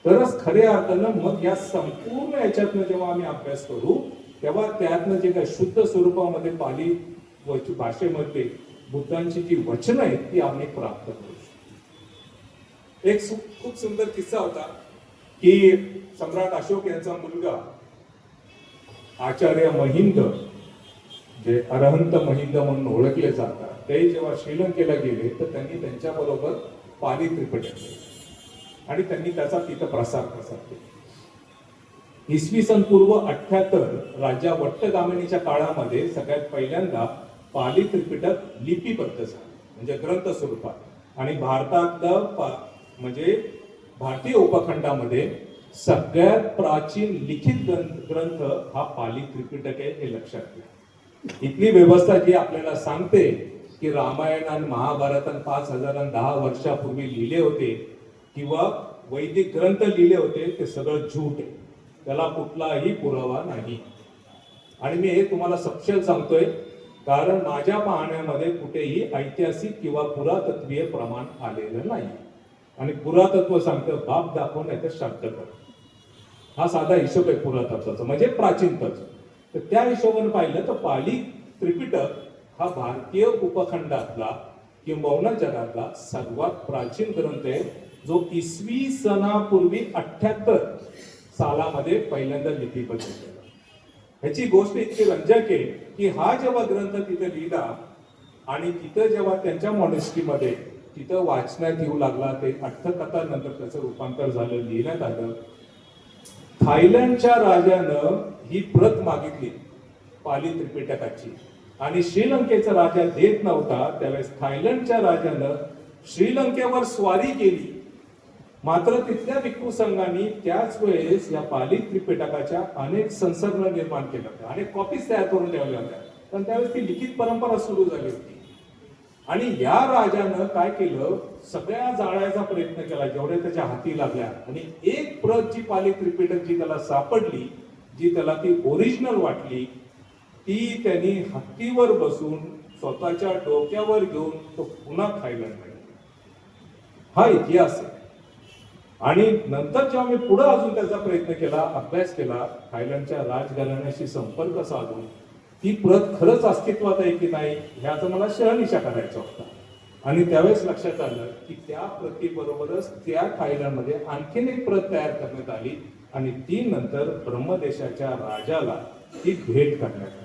तरच खऱ्या अर्थानं मग या संपूर्ण याच्यातनं जेव्हा आम्ही अभ्यास करू तेव्हा त्यातनं जे काही शुद्ध स्वरूपामध्ये पाली भाषेमध्ये बुद्धांची जी वचनं आहेत ती आम्ही प्राप्त करू. एक खूप सुंदर किस्सा होता की सम्राट अशोक यांचा मुलगा आचार्य महिंद, जे अरहंत महिंद म्हणून ओळखले जातात, ते जेव्हा श्रीलंकेला गेले तर त्यांनी त्यांच्याबरोबर पाली त्रिपिटक केलं आणि त्यांनी त्याचा तिथं प्रसार केला. इसवी सन पूर्व 78 राजा वट्टगामिनीच्या काळामध्ये सगळ्यात पहिल्यांदा पाली त्रिपिटक लिपीबद्ध झालं, म्हणजे ग्रंथ स्वरूपात. आणि भारतातलं म्हणजे भारतीय उपखंडामध्ये सगळ्यात प्राचीन लिखित ग्रंथ हा पाली त्रिपिटक आहे, हे लक्षात घ्या. इथली व्यवस्था जी आपल्याला सांगते की रामायण आणि महाभारत 5000 आणि 10 वर्षापूर्वी लिहिले होते किंवा वैदिक ग्रंथ लिहिले होते, ते सगळं झूट आहे, त्याला कुठलाही पुरावा नाही. आणि मी हे तुम्हाला सपशेल सांगतोय कारण माझ्या पाहण्यामध्ये कुठेही ऐतिहासिक किंवा पुरातत्वीय प्रमाण आलेलं नाही. आणि पुरातत्व सांगतं बाप दाखव नाही तर श्राद्ध कर, हा साधा हिशोब आहे पुरातत्वाचा, म्हणजे प्राचीनतच. तर त्या हिशोबाने पाहिलं तर पाली त्रिपिटक हा भारतीय उपखंडातला किंबहुना जगातला सर्वात प्राचीन ग्रंथ आहे, जो इसवी सनापूर्वी 78 सालामध्ये पहिल्यांदा लिपीबद्ध केला. ह्याची गोष्ट इतकी रंजक आहे की हा जेव्हा ग्रंथ तिथे लिहिला आणि तिथं जेव्हा त्यांच्या मॉनेस्ट्रीमध्ये तिथं वाचण्यात येऊ लागला, ते अट्टकथानंतर त्याचं रूपांतर झालं, लिहिण्यात आलं. थायलंडच्या राजानं ही प्रत मागितली पाली त्रिपिटकाची आणि श्रीलंकेचा राजा देत नव्हता. त्यावेळेस थायलंडच्या राजानं श्रीलंकेवर स्वारी केली. मात्र तिथल्या भिक्खू संघांनी त्याच वेळेस या पाली त्रिपिटकाच्या अनेक संसर्ग निर्माण केल्या होत्या, अनेक कॉपीज तयार करून ठेवल्या होत्या, पण त्यावेळेस ती लिखित परंपरा सुरू झाली होती. आणि या राजानं काय केलं, सगळ्या जाळायचा प्रयत्न केला जेवढ्या त्याच्या हाती लागल्या. आणि एक प्रत जी पाली त्रिपिटक जी त्याला सापडली, जी त्याला ती ओरिजिनल वाटली, ती त्यांनी हत्तीवर बसून स्वतःच्या डोक्यावर घेऊन तो पुन्हा थायलंडला गेला. हा इतिहास आहे. आणि नंतर जेव्हा मी पुढे अजून त्याचा प्रयत्न केला, अभ्यास केला, थायलंडच्या राजघराण्याशी संपर्क साधून ती प्रत खरंच अस्तित्वात आहे की नाही ह्याचा मला शहानिशा करायचा होता. आणि त्यावेळेस लक्षात आलं की त्या प्रतीबरोबरच त्या थायलंडमध्ये आणखीन एक प्रत तयार करण्यात आली आणि ती नंतर ब्रह्मदेशाच्या राजाला ती भेट करण्यात आली.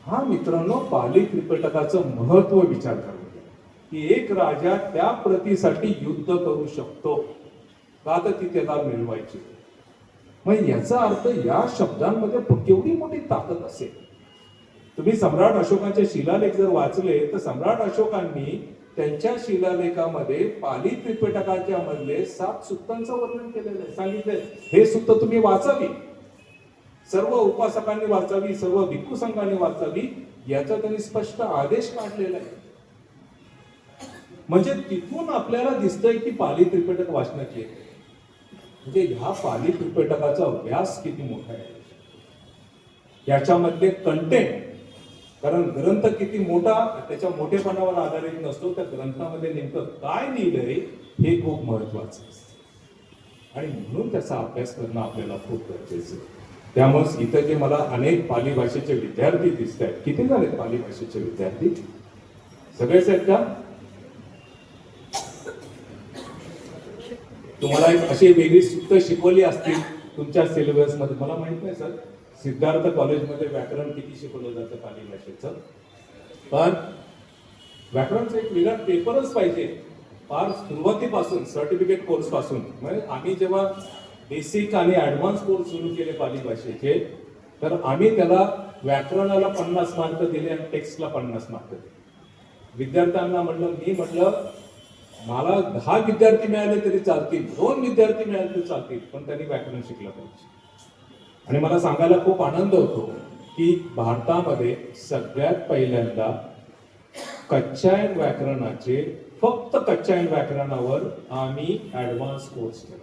हा मित्रांनो पाली त्रिपिटकाचं महत्व विचार करून की एक राजा त्या प्रतीसाठी युद्ध करू शकतो का, तर ती त्याला मिळवायची. मग याचा अर्थ या शब्दांमध्ये केवढी मोठी ताकद असेल. तुम्ही सम्राट अशोकांचे शिलालेख जर वाचले तर सम्राट अशोकांनी त्यांच्या शिलालेखामध्ये पाली त्रिपिटकाच्या मधले 7 सुत्तांचं वर्णन केलेलं आहे. सांगितलंय हे सुत्त तुम्ही वाचावी, सर्व उपासकांनी वाचावी, सर्व भिक्खू संघाने वाचावी, याचा त्यांनी स्पष्ट आदेश काढलेला आहे. म्हणजे तिथून आपल्याला दिसतंय की पाली त्रिपिटक वाचण्यात येते. म्हणजे ह्या पाली त्रिपिटकाचा व्यास किती मोठा आहे, याच्यामधले कंटेंट, कारण ग्रंथ किती मोठा त्याच्या मोठेपणावर आधारित नसतो, त्या ग्रंथामध्ये नेमकं काय लिहिलंय हे खूप महत्वाचं असतं आणि म्हणून त्याचा अभ्यास करणं आपल्याला खूप गरजेचं आहे. त्यामुळेच इथं जे मला अनेक पाली भाषेचे विद्यार्थी दिसत आहेत, किती झाले पाली भाषेचे विद्यार्थी? सगळेच आहेत का? तुम्हाला एक अशी वेगळी सूत्र शिकवली असतील तुमच्या सिलेबस मध्ये, मला माहित नाही सर. सिद्धार्थ कॉलेजमध्ये व्याकरण किती शिकवलं जातं पाली भाषेचं, पण व्याकरणचं एक वेगळा पेपरच पाहिजे फार सुरुवातीपासून, सर्टिफिकेट कोर्स पासून. म्हणजे आम्ही जेव्हा बेसिक आणि ऍडव्हान्स कोर्स सुरू केले पाली भाषेचे, तर आम्ही त्याला व्याकरणाला 50 मार्क दिले आणि टेक्स्टला 50 मार्क दिले. विद्यार्थ्यांना म्हटलं मला 10 विद्यार्थी मिळाले तरी चालतील, 2 विद्यार्थी मिळाले तरी चालतील, पण त्यांनी व्याकरण शिकलं पाहिजे. आणि मला सांगायला खूप आनंद होतो की भारतामध्ये सगळ्यात पहिल्यांदा कच्चायन व्याकरणाचे, फक्त कच्चायन व्याकरणावर आम्ही ऍडव्हान्स कोर्स केला.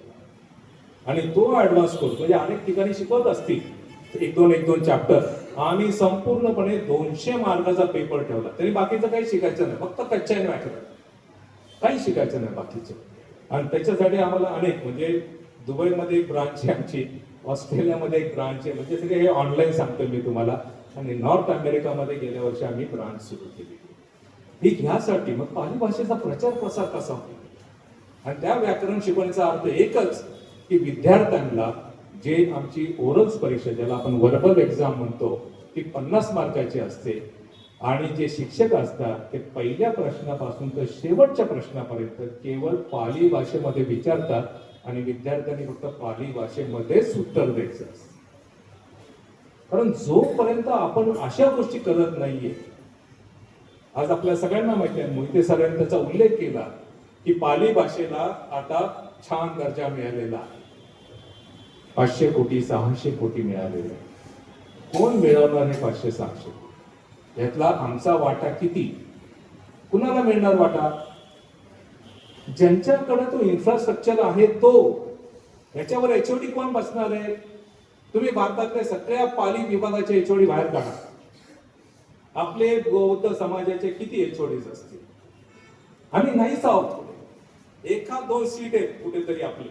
आणि तो ऍडव्हान्स कोर्स म्हणजे अनेक ठिकाणी शिकवत असतील एक दोन चॅप्टर, आम्ही संपूर्णपणे 200 मार्काचा पेपर ठेवला. तरी बाकीचं काही शिकायचं नाही, फक्त कच्चायन व्याकरण, काही शिकायचं नाही बाकीचं. आणि त्याच्यासाठी आम्हाला अनेक, म्हणजे दुबईमध्ये एक ब्रांच आहे आमची, ऑस्ट्रेलियामध्ये एक ब्रांच आहे, म्हणजे सगळे हे ऑनलाईन सांगतो मी तुम्हाला. आणि नॉर्थ अमेरिकामध्ये गेल्या वर्षी आम्ही ब्रांच सुरू केली. ही ह्यासाठी मग पाली भाषेचा प्रचार प्रसार कसा होईल. आणि त्या व्याकरण शिकवण्याचा अर्थ एकच की विद्यार्थ्यांना जे आमची ओरल्स परीक्षा, ज्याला आपण वर्बल एक्झाम म्हणतो, ती 50 मार्काची असते. आणि जे शिक्षक असतात ते पहिल्या प्रश्नापासून तर शेवटच्या प्रश्नापर्यंत केवळ पाली भाषेमध्ये विचारतात आणि विद्यार्थ्यांनी फक्त पाली भाषेमध्येच उत्तर द्यायचं असतं. कारण जोपर्यंत आपण अशा गोष्टी करत नाहीये, आज आपल्या सगळ्यांना माहिती आहे, मोहिते सरांनी त्याचा उल्लेख केला की पाली भाषेला आता छान दर्जा मिळालेला आहे, 500 कोटी 600 कोटी मिळालेले. कोण मिळवणार हे 500-600? यातला आमचा वाटा किती? कुणाला मिळणार वाटा? ज्यांच्याकडे तो इन्फ्रास्ट्रक्चर आहे तो. याच्यावर एचओडी कोण बसणार आहे? तुम्ही भारतातल्या सगळ्या पाली विभागाचे एचओडी बाहेर काढा, आपले बौद्ध समाजाचे किती एचओडीज असतील? आम्ही नाहीच आहोत. 1-2 सीट आहेत कुठेतरी आपली.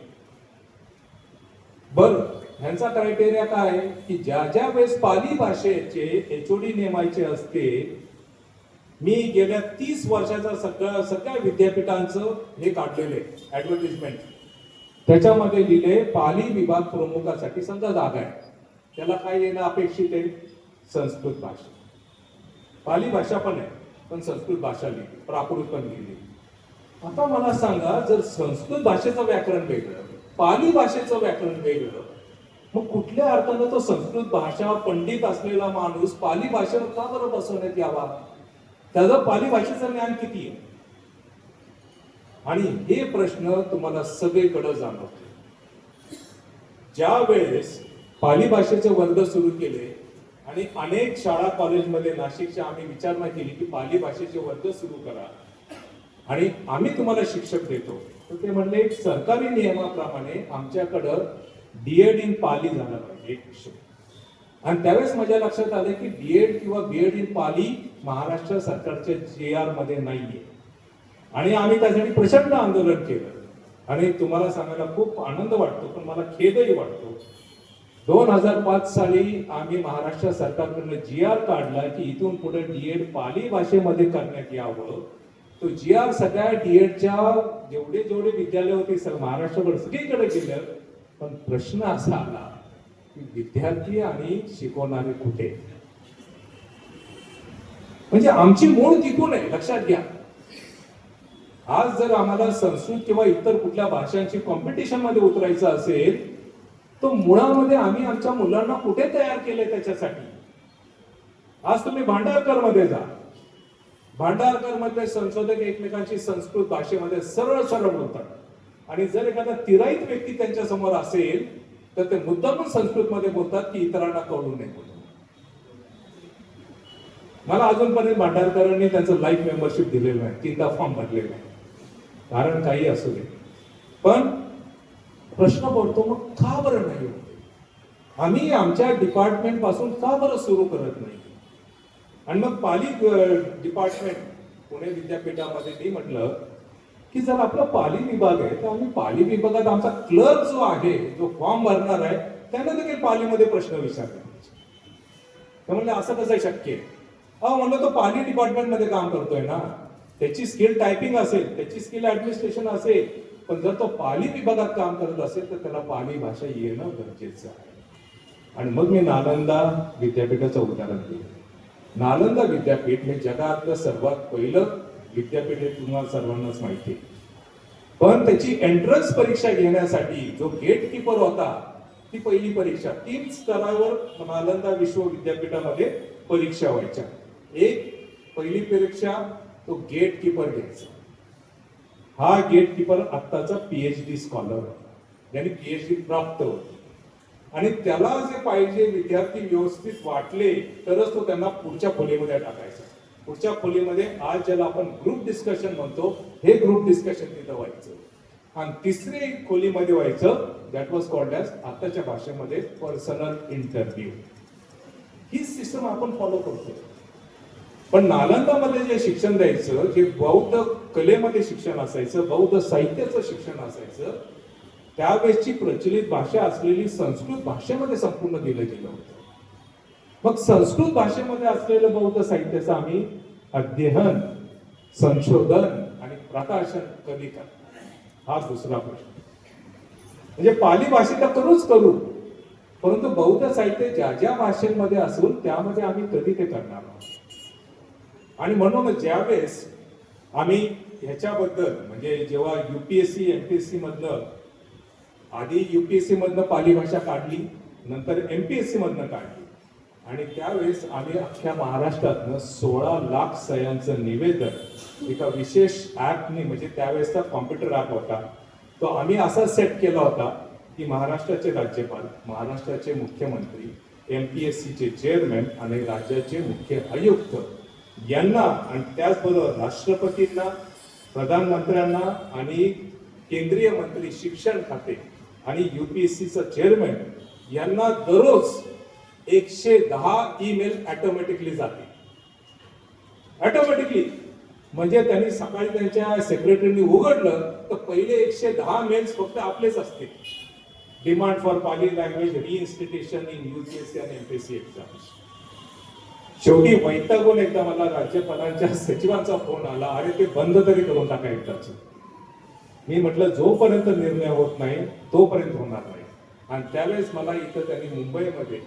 बरं, ह्यांचा क्रायटेरिया काय आहे की ज्या वेळेस पाली भाषेचे एचओडी नेमायचे असते, मी गेल्या 30 वर्षाचा सगळ्या विद्यापीठांचं हे काढलेले ऍडव्हर्टिजमेंट, त्याच्यामध्ये लिहिले पाली विभाग प्रमुखासाठी समजा जागा आहे, त्याला काय येणं अपेक्षित आहे? संस्कृत भाषा. पाली भाषा पण आहे पण संस्कृत भाषा लिहिली, प्राकृत पण लिहिली. आता मला सांगा, जर संस्कृत भाषेचं व्याकरण वेगळं, पाली भाषेचं व्याकरण वेगळं, मग कुठल्या अर्थानं तो संस्कृत भाषा पंडित असलेला माणूस पाली भाषेवर का बरं बसवण्यात यावा? त्याचं पाली भाषेचं ज्ञान किती आहे? आणि हे प्रश्न तुम्हाला सगळीकडे जाणवतो. ज्या वेळेस पाली भाषेचे वर्ग सुरू केले आणि अनेक शाळा कॉलेजमध्ये नाशिकच्या आम्ही विचारणा केली की पाली भाषेचे वर्ग सुरू करा आणि आम्ही तुम्हाला शिक्षक देतो, तर ते म्हणले सरकारी नियमाप्रमाणे आमच्याकडं डीएड इन पाली झाला पाहिजे एक विषय. आणि त्यावेळेस माझ्या लक्षात आलं की बीएड किंवा बीएड इन पाली महाराष्ट्र सरकारच्या JR मध्ये नाहीये. आणि आम्ही त्यासाठी प्रचंड आंदोलन केलं. आणि तुम्हाला सांगायला खूप आनंद वाटतो, पण मला खेदही वाटतो. 2005 साली आम्ही महाराष्ट्र सरकारकडनं GR काढला की इथून पुढे डीएड पाली भाषेमध्ये करण्यात यावं. तो GR सगळ्या डीएडच्या जेवढे जेवढे विद्यालय होते सर महाराष्ट्रभर सगळीकडे गेलं. पण प्रश्न असा आला की विद्यार्थी आणि शिकवणारे कुठे? म्हणजे आमची मूळ तिथून आहे, लक्षात घ्या. आज जर आम्हाला संस्कृत किंवा इतर कुठल्या भाषांची कॉम्पिटिशन मध्ये उतरायचं असेल, तो मुळामध्ये आम्ही आमच्या मुलांना कुठे तयार केले त्याच्यासाठी? आज तुम्ही भांडारकर मध्ये जा. भांडारकर मधले संशोधक एकमेकांशी संस्कृत भाषेमध्ये सरळ सरळ बोलतात. आणि जर एखादा तिराईत व्यक्ती त्यांच्या समोर असेल तर ते मुद्दामून संस्कृत मध्ये बोलतात की इतरांना कळू नये म्हणून. मला अजूनपर्यंत भांडारकरांनी त्यांचं लाईफ मेंबरशिप दिलेलं नाही, 3दा फॉर्म भरलेला आहे. कारण काही असू दे, पण प्रश्न पडतो मग का बरं नाही होत? आम्ही आमच्या डिपार्टमेंट पासून का बरं सुरू करत नाही? आणि मग पाली डिपार्टमेंट पुणे विद्यापीठामध्ये मी म्हटलं की जर आपला पाली विभाग आहे तर आम्ही पाली विभागात आमचा क्लर्क जो आहे, जो फॉर्म भरणार आहे, त्यांना देखील पालीमध्ये प्रश्न विचारले. ते म्हणले असं कसं शक्य आहे? म्हणलं तो पाली डिपार्टमेंट मध्ये काम करतोय ना, त्याची स्किल टायपिंग असेल, त्याची स्किल ऍडमिनिस्ट्रेशन असेल, पण जर तो पाली विभागात काम करत असेल तर त्याला पाली भाषा येणं गरजेचं आहे. आणि मग मी नालंदा विद्यापीठाचं उदाहरण दिलं. नालंदा विद्यापीठ हे जगातलं सर्वात पहिलं विद्यापीठ हे तुम्हाला सर्वांनाच माहिती आहे. पण त्याची एंट्रन्स परीक्षा घेण्यासाठी जो गेट कीपर होता, ती पहिली परीक्षा 3 स्तरावर नालंदा विश्व विद्यापीठामध्ये परीक्षा व्हायच्या. एक पहिली परीक्षा तो गेट कीपर घ्यायचा. हा गेट कीपर आत्ताचा PhD स्कॉलर, ज्यांनी PhD प्राप्त होतो. आणि त्याला जे पाहिजे विद्यार्थी व्यवस्थित वाटले तरच तो त्यांना पुढच्या खोलीमध्ये टाकायचा. पुढच्या खोलीमध्ये आज ज्याला आपण ग्रुप डिस्कशन म्हणतो, हे ग्रुप डिस्कशन तिथं व्हायचं. आणि तिसरी खोलीमध्ये व्हायचं, दॅट वॉज कॉल्ड ॲज आताच्या भाषेमध्ये पर्सनल इंटरव्ह्यू. ही सिस्टम आपण फॉलो करतो. पण नालंदामध्ये जे शिक्षण द्यायचं, जे बौद्ध कलेमध्ये शिक्षण असायचं, बौद्ध साहित्याचं शिक्षण असायचं, त्यावेळेसची प्रचलित भाषा असलेली संस्कृत भाषेमध्ये संपूर्ण दिलं गेलं होतं. मग संस्कृत भाषेमध्ये असलेलं बौद्ध साहित्याचं आम्ही अध्ययन, संशोधन आणि प्रकाशन कधी करणार? हा दुसरा प्रश्न. म्हणजे पाली भाषेत करूच करू, परंतु बौद्ध साहित्य ज्या ज्या भाषेमध्ये असून त्यामध्ये आम्ही कधी ते करणार आहोत? आणि म्हणून ज्यावेळेस आम्ही ह्याच्याबद्दल म्हणजे जेव्हा UPSC MPSC मधनं, आधी UPSC मधनं पाली भाषा काढली, नंतर MPSC मधनं काढली, आणि त्यावेळेस आम्ही अख्ख्या महाराष्ट्रातनं 16 लाख सह्यांचं निवेदन एका विशेष ऍपने, म्हणजे त्यावेळेसचा कॉम्प्युटर ऍप होता तो, आम्ही असा सेट केला होता की महाराष्ट्राचे राज्यपाल, महाराष्ट्राचे मुख्यमंत्री, MPSCचे चेअरमॅन आणि राज्याचे मुख्य आयुक्त यांना, आणि त्याचबरोबर राष्ट्रपतींना, प्रधानमंत्र्यांना आणि केंद्रीय मंत्री शिक्षण खाते आणि UPSCचं चेअरमॅन यांना दररोज 110 ईमेल ऑटोमॅटिकली जाते. ऑटोमॅटिकली म्हणजे त्यांनी सकाळी त्यांच्या सेक्रेटरीने उघडलं तर पहिले 110 मेल्स फक्त आपलेच असतील. Demand for Pali language reinstitution in UPSC आणि MPSC एक्झाम्स. शेवटी वैतागून एकदा मला राज्यपालांच्या सचिवांचा फोन आला, अरे ते बंद तरी करून टाका एकदाच. मी म्हटलं जोपर्यंत निर्णय होत नाही तोपर्यंत होणार नाही. आणि त्यावेळेस मला इथं त्यांनी मुंबईमध्ये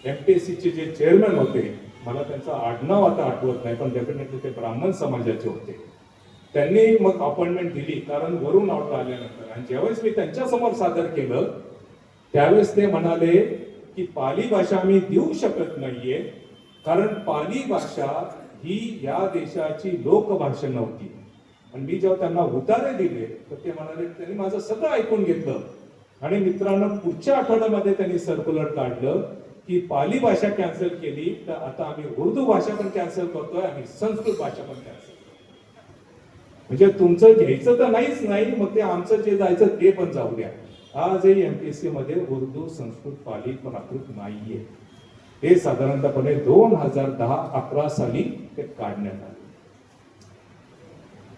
MPSCचे जे चेअरमॅन होते, मला त्यांचं आडनाव आता आठवत नाही, पण डेफिनेटली ते ब्राह्मण समाजाचे होते, त्यांनी मग अपॉइंटमेंट दिली कारण वरून ऑर्डर आल्यानंतर. आणि ज्यावेळेस मी त्यांच्या समोर सादर केलं त्यावेळेस ते म्हणाले की पाली भाषा आम्ही देऊ शकत नाहीये, कारण पाली भाषा ही या देशाची लोकभाषा नव्हती. आणि मी जेव्हा त्यांना उतारे दिले तर ते म्हणाले, त्यांनी माझं सगळं ऐकून घेतलं. आणि मित्रांनो, पुढच्या आठवड्यामध्ये त्यांनी सर्क्युलर काढलं की पाली भाषा कॅन्सल केली तर आता आम्ही उर्दू भाषा पण कॅन्सल करतोय, आम्ही संस्कृत भाषा पण कॅन्सल करतोय. म्हणजे तुमचं घ्यायचं तर नाहीच नाही, मग ते आमचं जे जायचं ते पण जाऊ द्या. आजही MPSC मध्ये उर्दू, संस्कृत, पाली प्राकृत नाहीये. हे साधारणतपणे 2010-11 साली ते काढण्यात आले.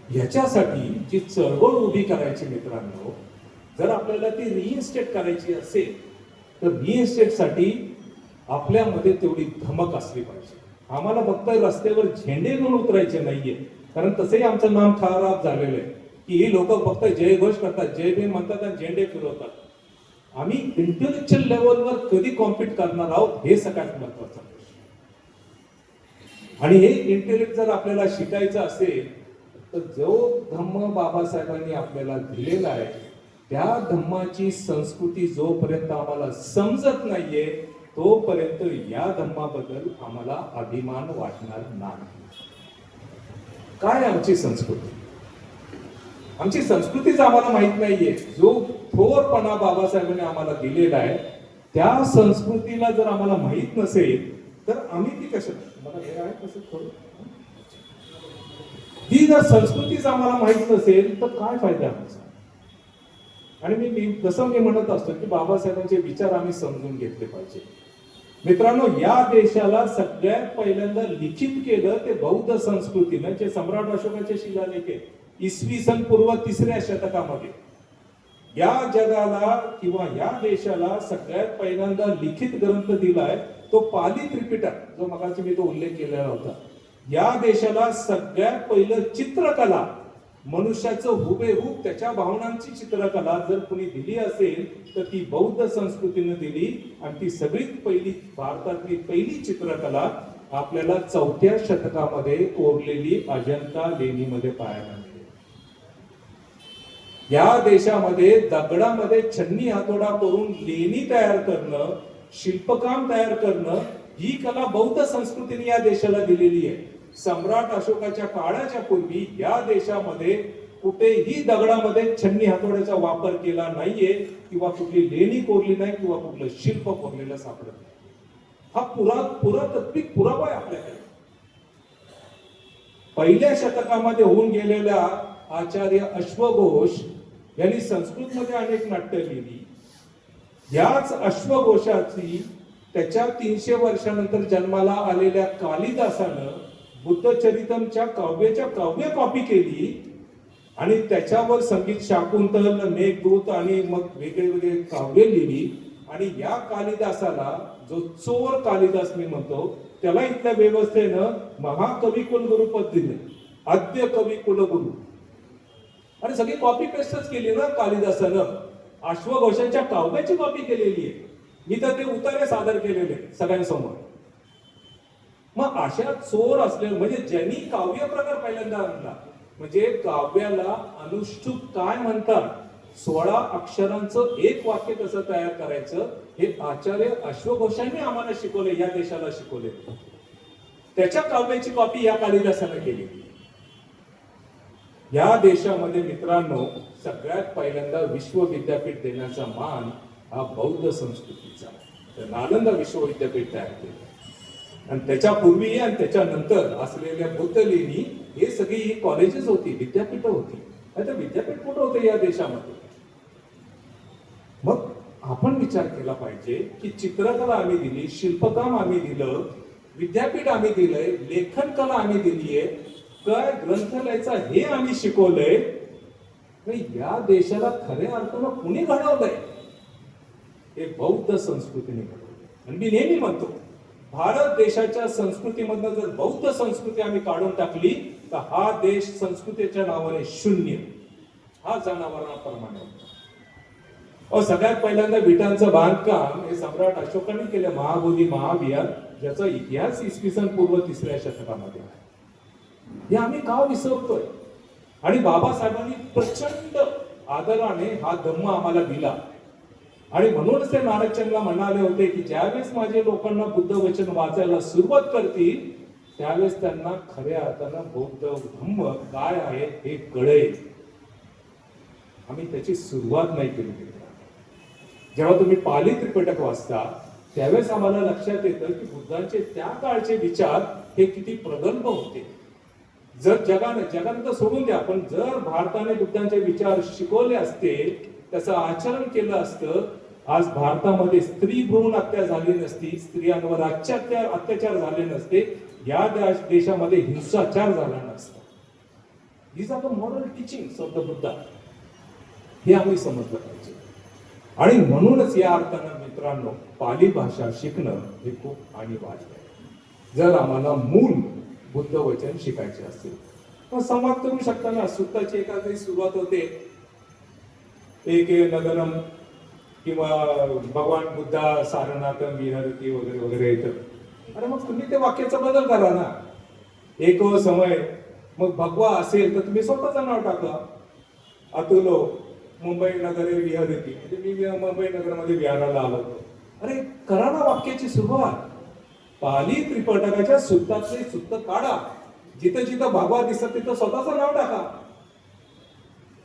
ह्याच्यासाठी जी चळवळ उभी करायची मित्रांनो, जर आपल्याला ती रिइन्स्टेट करायची असेल तर रिइन्स्टेटसाठी आपल्यामध्ये तेवढी धमक असली पाहिजे. आम्हाला फक्त रस्त्यावर झेंडे घेऊन उतरायचे नाहीये, कारण तसंही आमचं नाम खराब झालेलं आहे की ही लोक फक्त जयघोष करतात, जय भीम म्हणतात आणि झेंडे फिरवतात. आम्ही इंटेलेक्च्युअल लेवलवर कधी कॉम्पिट करणार आहोत हे सगळ्यात महत्वाचं. आणि हे इंटेलेक्ट जर आपल्याला शिकायचं असेल तर जो धम्म बाबासाहेबांनी आपल्याला दिलेला आहे त्या धम्माची संस्कृती जोपर्यंत आम्हाला समजत नाहीये तोपर्यंत या धम्माबद्दल आम्हाला अभिमान वाटणार नाही. काय आमची संस्कृती? आमची संस्कृतीच आम्हाला माहित नाहीये. जो थोरपणा बाबासाहेबांनी आम्हाला दिलेला आहे त्या संस्कृतीला जर आम्हाला माहित नसेल तर आम्ही ती कशाला, मला हे आहे कसं थोडं, ही जर संस्कृतीच आम्हाला माहित नसेल तर काय फायदा आमचा? आणि मी जसं म्हणत असतो की बाबासाहेबांचे विचार आम्ही समजून घेतले पाहिजे. मित्रांनो, या देशाला सगळ्यात पहिल्यांदा लिखित केलं ते बौद्ध संस्कृतीनं, जे सम्राट अशोकाचे शिलालेख आहे इसवी सन पूर्व 3ऱ्या शतकामध्ये. या जगाला किंवा या देशाला सगळ्यात पहिल्यांदा लिखित ग्रंथ दिलाय तो पाली त्रिपिटक, जो मगाशी मी तो उल्लेख केलेला होता. या देशाला सगळ्यात पहिलं चित्रकला, मनुष्याचं हुबेहूब त्याच्या भावनांची चित्रकला जर कुणी दिली असेल तर ती बौद्ध संस्कृतीने दिली. आणि ती सगळीत पहिली, भारतातली पहिली चित्रकला आपल्याला 4थ्या शतकामध्ये कोरलेली अजंता लेणीमध्ये पाहायला मिळते. या देशामध्ये दगडामध्ये छन्नी हातोडा करून लेणी तयार करणं, शिल्पकाम तयार करणं ही कला बौद्ध संस्कृतीने या देशाला दिलेली आहे. सम्राट अशोकाच्या काळाच्या पूर्वी या देशामध्ये कुठेही दगडामध्ये छन्नी हातोड्याचा वापर केला नाहीये किंवा कुठली लेणी कोरली नाही किंवा कुठलं शिल्प कोरलेलं सापडत नाही. हा पुरातात्विक पुरावा आहे आपल्याकडे. पहिल्या शतकामध्ये होऊन गेलेल्या आचार्य अश्वघोष यांनी संस्कृत मध्ये अनेक नाट्य लिहिली. याच अश्वघोषाची त्याच्या 300 वर्षानंतर जन्माला आलेल्या कालिदासानं बुद्धचरितमच्या काव्य कॉपी केली आणि त्याच्यावर संगीत शाकुंतल, मेघदूत आणि मग वेगळे काव्य लिहिली. आणि या कालिदासाला, जो चोर कालिदास मी म्हणतो, त्याला इथल्या व्यवस्थेनं महाकवी कुलगुरू पद दिले, आद्य कवी कुलगुरू. आणि सगळी कॉपी पेस्टच केली ना कालिदासानं. अश्वघोषाच्या काव्याची कॉपी केलेली आहे. मी तर ते उतारे सादर केलेले सगळ्यांसमोर. मग अशा चोर असलेलं, म्हणजे ज्यांनी काव्य प्रकार पहिल्यांदा आणला, म्हणजे काव्याला अनुष्टुप काय म्हणतात, 16 अक्षरांचं एक वाक्य कसं तयार करायचं हे आचार्य अश्वघोषांनी आम्हाला शिकवले, या देशाला शिकवले. त्याच्या काव्याची कॉपी या कालिदासाने केली. या देशामध्ये मित्रांनो सगळ्यात पहिल्यांदा विश्व विद्यापीठ देण्याचा मान हा बौद्ध संस्कृतीचा. नालंदा विश्वविद्यापीठ तयार केलं. आणि त्याच्या पूर्वी आणि त्याच्यानंतर असलेल्या बुद्ध लेणी हे सगळी कॉलेजेस होती, विद्यापीठ होती. आता विद्यापीठ कुठं होतं या देशामध्ये? मग आपण विचार केला पाहिजे की चित्रकला आम्ही दिली, शिल्पकाम आम्ही दिलं, विद्यापीठ आम्ही दिलंय, लेखन कला आम्ही दिलीये, काय ग्रंथालयाचा हे आम्ही शिकवलंय. या देशाला खऱ्या अर्थानं कुणी घडवलंय? हे बौद्ध संस्कृतीने घडवलंय. आणि मी नेहमी म्हणतो, भारत देशाच्या संस्कृतीमधनं जर बौद्ध संस्कृती आम्ही काढून टाकली तर हा देश संस्कृतीच्या नावाने शून्य, हा जनावरांप्रमाणे होता. सगळ्यात पहिल्यांदा विटांचं बांधकाम हे सम्राट अशोकाने केलं, महाबोधी महाविहार, ज्याचा इतिहास इसवी सन पूर्व 3ऱ्या शतकामध्ये आहे. हे आम्ही का विसरतोय? आणि बाबासाहेबांनी प्रचंड आदराने हा धम्म आम्हाला दिला. आणि म्हणूनच ते नारायणला म्हणाले होते की ज्यावेळेस माझे लोकांना बुद्ध वचन वाचायला सुरुवात करतील त्यावेळेस त्यांना खऱ्या अर्थानं बौद्ध धम्म काय आहे हे कळेल. आम्ही त्याची सुरुवात नाही केली. जेव्हा तुम्ही पाली त्रिपिटक वाचता त्यावेळेस आम्हाला लक्षात येतं की बुद्धांचे त्या काळचे विचार हे किती प्रगल्भ होते. जर जगाने तर सोडून द्या, पण जर भारताने बुद्धांचे विचार शिकवले असते, त्याचं आचरण केलं असतं आज भारतामध्ये स्त्री भ्रूण हत्या झाली नसती, स्त्रियांवर अत्याचार झाले नसते, या देशामध्ये हिंसाचार झाला नसता. These are the moral teachings of the Buddha. हे आम्ही समजलं पाहिजे. आणि म्हणूनच या अर्थानं मित्रांनो, पाली भाषा शिकणं हे खूप अनिवार्य आहे जर आम्हाला मूळ बुद्ध वचन शिकायचे असेल. मग संवाद करू शकताना सुत्ताची एखादी सुरुवात होते एक नगरम किंवा भगवान बुद्धा सारनाथम विहरती वगैरे वगैरे येतं. अरे मग तुम्ही ते वाक्याचा बदल करा ना. एक समय मग भगवा असेल तर तुम्ही स्वतःचं नाव टाका. अतुलो मुंबई नगरे विहरती, म्हणजे मी मुंबई नगरमध्ये विहाराला आलो होतो. अरे करा ना वाक्याची सुरुवात. पाली त्रिपिटकाच्या सुत्तातले सुत्त काढा. जिथं जिथं भगवा दिसत तिथं स्वतःचं नाव टाका.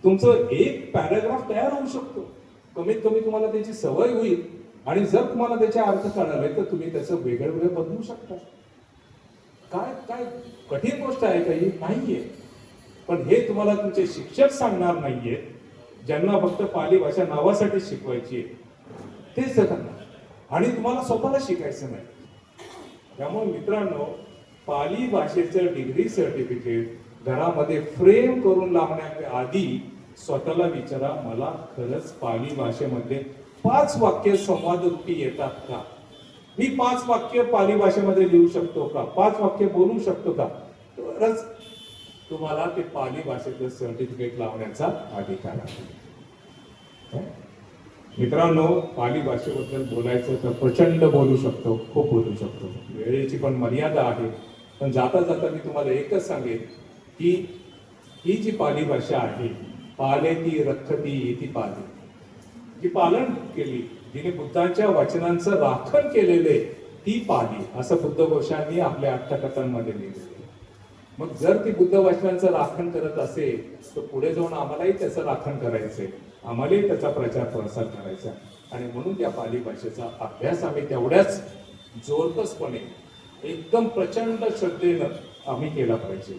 तुमचं एक पॅराग्राफ तयार होऊ शकतो. कमीत कमी तुम्हाला त्याची सवय होईल. आणि जर तुम्हाला त्याचे अर्थ कळाले तर तुम्ही त्याचं वेगळं वेगळं बदलू शकता. काय काय कठीण गोष्ट आहे काही नाहीये. पण हे तुम्हाला तुमचे शिक्षक सांगणार नाहीये, ज्यांना फक्त पाली भाषा नावासाठी शिकवायची आहे तेच करणार. आणि तुम्हाला स्वतःला शिकायचं नाही. त्यामुळे मित्रांनो, पाली भाषेचं डिग्री सर्टिफिकेट घरामध्ये फ्रेम करून लावण्याच्या आधी स्वतःला विचारा, मला खरंच पाली भाषेमध्ये 5 वाक्य संवाद रूपी येतात का? मी 5 वाक्य पाली भाषेमध्ये लिहू शकतो का? 5 वाक्य बोलू शकतो का? तरच तुम्हाला ते पाली भाषेचं सर्टिफिकेट लावण्याचा अधिकार आहे. मित्रांनो, पाली भाषेबद्दल बोलायचं तर प्रचंड बोलू शकतो, खूप बोलू शकतो. वेळेची पण मर्यादा आहे. पण जाता जाता मी तुम्हाला एकच सांगेन की ही जी पाली भाषा आहे, पाले ती रखती ती पाली, जी पालन केली, जिने बुद्धांच्या वचनांचं राखण केलेले ती पाली, असं बुद्धघोषांनी आपल्या अट्टकथांमध्ये लिहिलेलं. मग जर ती बुद्ध वचनांचं राखण करत असेल तर पुढे जाऊन आम्हालाही त्याचं राखण करायचंय, आम्हालाही त्याचा प्रचार प्रसार करायचा. आणि म्हणून त्या पाली भाषेचा अभ्यास आम्ही तेवढ्याच जोरकसपणे, एकदम प्रचंड श्रद्धेनं आम्ही केला पाहिजे.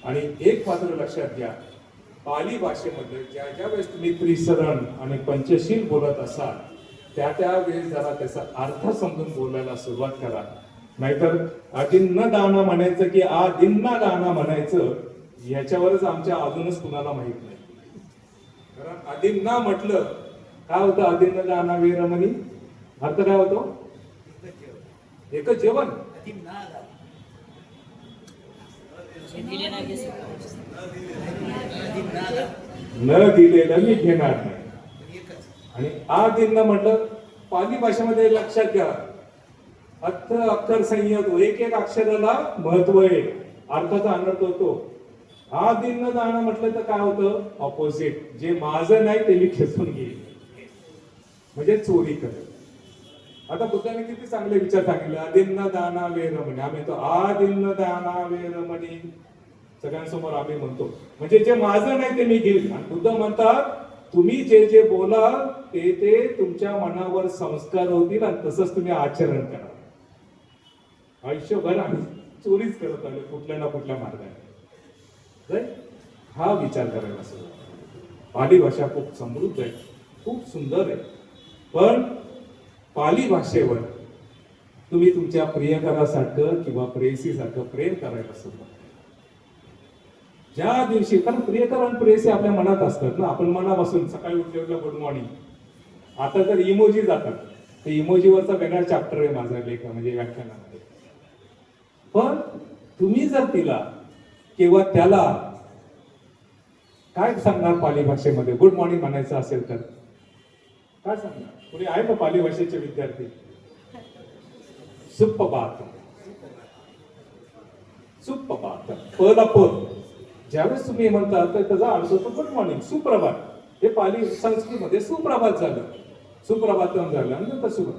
आणि एक मात्र लक्षात घ्या, पाली भाषेमध्ये ज्या वेळेस तुम्ही त्रिसरण आणि पंचशील बोलत असाल त्या वेळेस जरा त्याचा अर्थ समजून बोलायला सुरुवात करा. नाहीतर अदिन्न दाना म्हणायचं की आदिन्ना दाना म्हणायचं याच्यावरच आमच्या अजूनच कुणाला माहित नाही. कारण आदिन्ना म्हटलं काय होतं? आदिन्न दाना वीरमणी अर्थ काय होतो? एकच जेवण. न दिलेलं मी घेणार नाही. आणि आदिन्न म्हटलं पाली भाषेमध्ये लक्षात घ्या, अक्षर संयत, एक एक अक्षराला महत्व आहे, अर्थाचा अनर्थ होतो. आदिन्न दाना म्हटलं तर काय होतं? ऑपोजिट, जे माझं नाही ते मी खेचून घेईन, म्हणजे चोरी करेल. आता बुद्धाने किती चांगले विचार सांगितले. आदिन्न दाना वेरमणी, आम्ही तो आदिन्न दाना वेरमणी सगळ्यांसमोर आम्ही म्हणतो, म्हणजे जे माझं नाही ते मी घेईन. आणि बुद्ध म्हणतात, तुम्ही जे जे बोलाल ते तुमच्या मनावर संस्कार होतील आणि तसंच तुम्ही आचरण करा. आयुष्यभर आम्ही चोरीच करत आलो कुठल्या ना कुठल्या मार्गाने. हा विचार करायला सुरुवात. पाली भाषा खूप समृद्ध आहे, खूप सुंदर आहे. पण पाली भाषेवर तुम्ही तुमच्या प्रियकरासारखं किंवा प्रेयसीसारखं प्रेम करायला सुरुवात. ज्या दिवशी, कारण प्रियकर आणि प्रेयसी आपल्या मनात असतात ना, आपण मनापासून सकाळी उठल्या गुड मॉर्निंग. आता तर इमोजी जातात, ते इमोजीवरचा वेगळा चॅप्टर आहे माझा लेख म्हणजे व्याख्यानामध्ये. पण तुम्ही जर तिला किंवा त्याला काय सांगणार पाली भाषेमध्ये गुड मॉर्निंग म्हणायचं असेल तर काय सांगणार? कोणी आहे का पाली भाषेचे विद्यार्थी? सुप्रभात, सुप्रभात, पला प. ज्यावेळेस तुम्ही म्हणता तर त्याचा अर्थ होतो गुड मॉर्निंग, सुप्रभात. हे पाली संस्कृतमध्ये सुप्रभात झालं, सुप्रभातम झालं. आणि तसं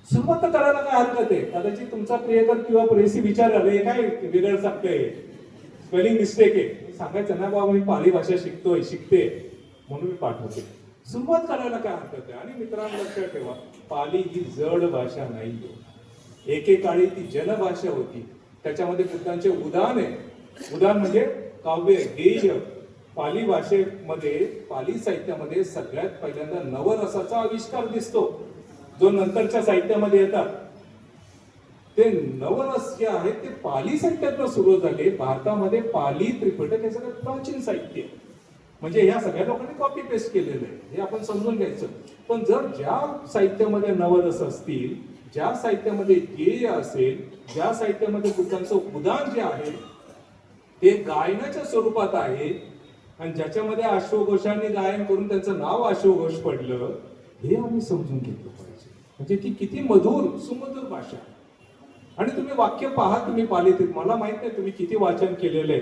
सुरुवात तर करायला काय हरकत आहे? कदाचित तुमचा प्रियकर किंवा प्रेयसी विचारायला हे काय बिघड सांगतंय, स्पेलिंग मिस्टेक आहे, सांगायचं ना बाबा मी पाली भाषा शिकते म्हणून मी पाठवते. सुरुवात करायला काय हरकत आहे? आणि मित्रांनो लक्षात ठेवा, पाली ही जड भाषा नाही. एकेकाळी ती जनभाषा होती. त्याच्यामध्ये बुद्धांचे उदान आहे. उदान म्हणजे काव्य, गेय. पाली भाषेमध्ये, पाली साहित्यामध्ये सगळ्यात पहिल्यांदा नवरसाचा आविष्कार दिसतो. जो नंतरच्या साहित्यामध्ये येतात ते नवरस जे आहे ते पाली साहित्यातनं सुरू झाले. भारतामध्ये पाली त्रिपिटक हे सगळं प्राचीन साहित्य आहे. म्हणजे ह्या सगळ्या लोकांनी कॉपी पेस्ट केलेलं आहे हे आपण समजून घ्यायचं. पण जर ज्या साहित्यामध्ये नवरस असतील, ज्या साहित्यामध्ये गेय असेल, ज्या साहित्यामध्ये बुद्धांचं उदान जे आहे ते गायनाच्या स्वरूपात आहे आणि ज्याच्यामध्ये अश्वघोषांनी गायन करून त्यांचं नाव अश्वघोष पडलं, हे आम्ही समजून घेतलं पाहिजे. म्हणजे ती किती मधुर सुमधुर भाषा. आणि तुम्ही वाक्य पहा, तुम्ही पालित, मला माहित नाही तुम्ही किती वाचन केलेलं आहे,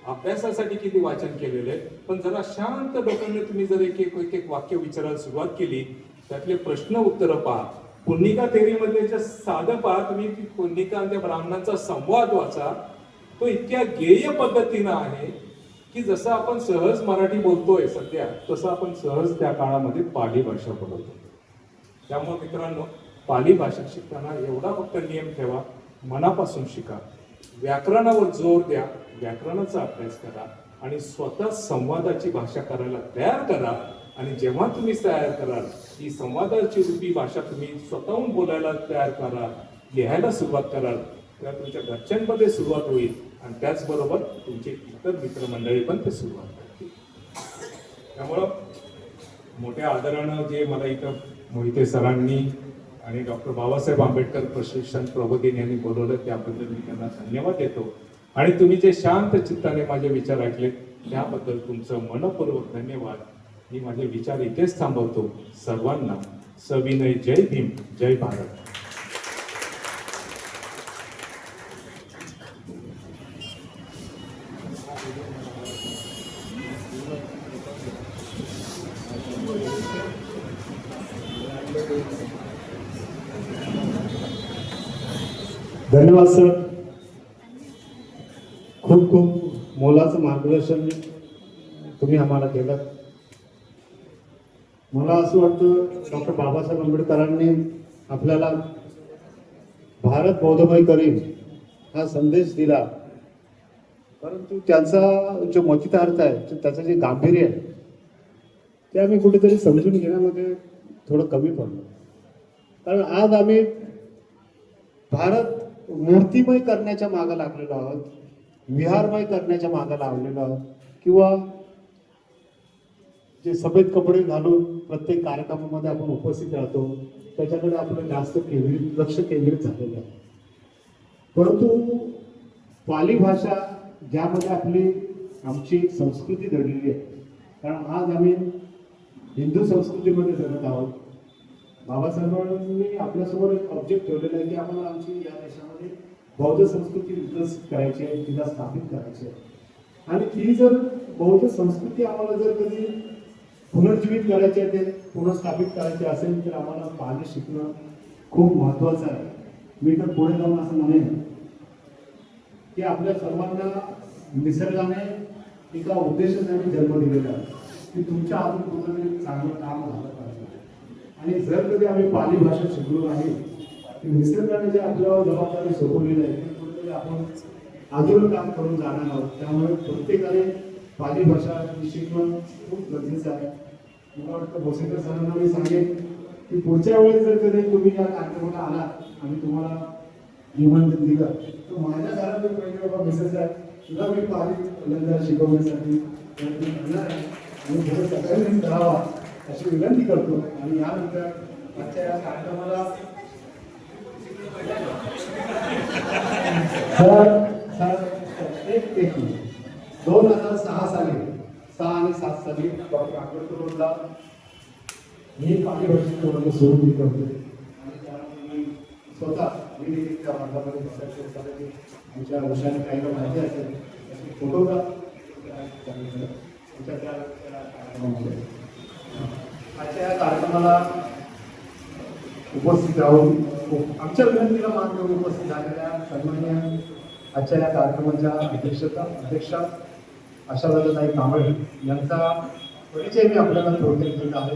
अभ्यासासाठी किती वाचन केलेलं आहे, पण जरा शांत डोक्याने तुम्ही जर एक एक वाक्य विचारायला सुरुवात केली, त्यातले प्रश्न उत्तर पहा. पुन्निका थेरीमध्ये जे साधं पहा तुम्ही, पुन्निका आणि त्या ब्राह्मणांचा संवाद वाचा. तो इतक्या गेय पद्धतीनं आहे की जसं आपण सहज मराठी बोलतोय सध्या, तसं आपण सहज त्या काळामध्ये पाली भाषा बोलत होतो. त्यामुळे मित्रांनो, पाली भाषा शिकताना एवढा फक्त नियम ठेवा, मनापासून शिका, व्याकरणावर जोर द्या, व्याकरणाचा अभ्यास करा आणि स्वतः संवादाची भाषा करायला तयार करा. आणि जेव्हा तुम्ही तयार कराल, ही संवादाची रूपी भाषा तुम्ही स्वतःहून बोलायला तयार कराल, लिहायला सुरुवात कराल, तेव्हा तुमच्या घरच्यांमध्ये सुरुवात होईल आणि त्याचबरोबर तुमचे इतर मित्रमंडळी पण ते सुरुवात करतील. त्यामुळं मोठ्या आदरानं जे मला इथं मोहिते सरांनी आणि डॉक्टर बाबासाहेब आंबेडकर प्रशिक्षण प्रबोधिनी यांनी बोलवलं, त्याबद्दल मी त्यांना धन्यवाद देतो. आणि तुम्ही जे शांत चित्ताने माझे विचार ऐकले त्याबद्दल तुमचं मनपूर्वक धन्यवाद. मी माझे विचार इथेच थांबवतो. सर्वांना सविनय जय भीम, जय भारत. धन्यवाद सर, खूप खूप मोलाचं मार्गदर्शन तुम्ही आम्हाला केलं. मला असं वाटतं डॉक्टर बाबासाहेब आंबेडकरांनी आपल्याला भारत बौद्धमय करीन हा संदेश दिला, परंतु त्यांचा जो मतितार्थ आहे, त्याचं जे गांभीर्य आहे, ते आम्ही कुठेतरी समजून घेण्यामध्ये थोडं कमी पडलो. कारण आज आम्ही भारत मूर्तिमय करण्याच्या मागे लागलेलो आहोत, विहारमय करण्याच्या मागे लागलेलो आहोत, किंवा जे सफेद कपडे घालून प्रत्येक कार्यक्रमामध्ये आपण उपस्थित राहतो त्याच्याकडे आपलं जास्त लक्ष केंद्रित झालेलं आहे. परंतु पाली भाषा ज्यामध्ये आपली आमची संस्कृती दडलेली आहे, कारण आज आम्ही हिंदू संस्कृतीमध्ये जगत आहोत. बाबासाहेबांनी आपल्यासमोर एक ऑब्जेक्ट ठेवलेला आहे की आम्हाला आमची या देशामध्ये बौद्ध संस्कृती विकसित करायची आहे, तिला स्थापित करायची आहे. आणि ती जर बौद्ध संस्कृती आम्हाला जर कधी पुनर्जीवित करायची आहे, ते पुनर्स्थापित करायचे असेल तर आम्हाला पाली शिकणं खूप महत्त्वाचं आहे. मी तर पुढे जाऊन असं म्हणेन की आपल्या सर्वांना निसर्गाने एका उद्देशाने जन्म दिलेला आहे की तुमच्या हातून कुठेतरी चांगलं काम झालं पाहिजे. आणि जर कधी आम्ही पाली भाषा शिकलो नाही, की निसर्गाने जे आपल्यावर जबाबदारी सोपवलेली आहे ते कुठेतरी आपण अधुरं काम करून जाणार आहोत. त्यामुळे प्रत्येकाने पाली भाषा शिकणं खूप गरजेचं आहे. मला वाटतं भोसेकर सरांना मी सांगेन की पुढच्या वेळेस जर कधी तुम्ही या कार्यक्रमाला आलात आणि तुम्हाला निमंत्रण दिलं तर माझ्या घरात पहिले बाबा मिसेस आहे सुद्धा मी पाली फलंदाज शिकवण्यासाठी प्रयत्न करणार आहे आणि थोडं सगळ्यांनीच करावा अशी विनंती करतो. आणि यानंतर आजच्या या कार्यक्रमाला एक 2006 साली 6 आणि 7 साली डॉक्टर आंबेडकर रोडला मी पाली भाषेचे वर्ग सुरू केले होते. आणि त्यामध्ये मी स्वतः मी देखील त्या वर्गामध्ये बसायचे होते. आमच्या विषयाने काही माहिती असेल फोटोग्राफ आमच्या त्या कार्यक्रमामध्ये. आजच्या या कार्यक्रमाला उपस्थित राहून आमच्या विनंतीला मान देऊन उपस्थित झालेल्या सन्माननीय आजच्या या कार्यक्रमाच्या अध्यक्षा आशालताई कांबळे यांचा परिचय मी आपल्याला थोडक्यात देत आहे.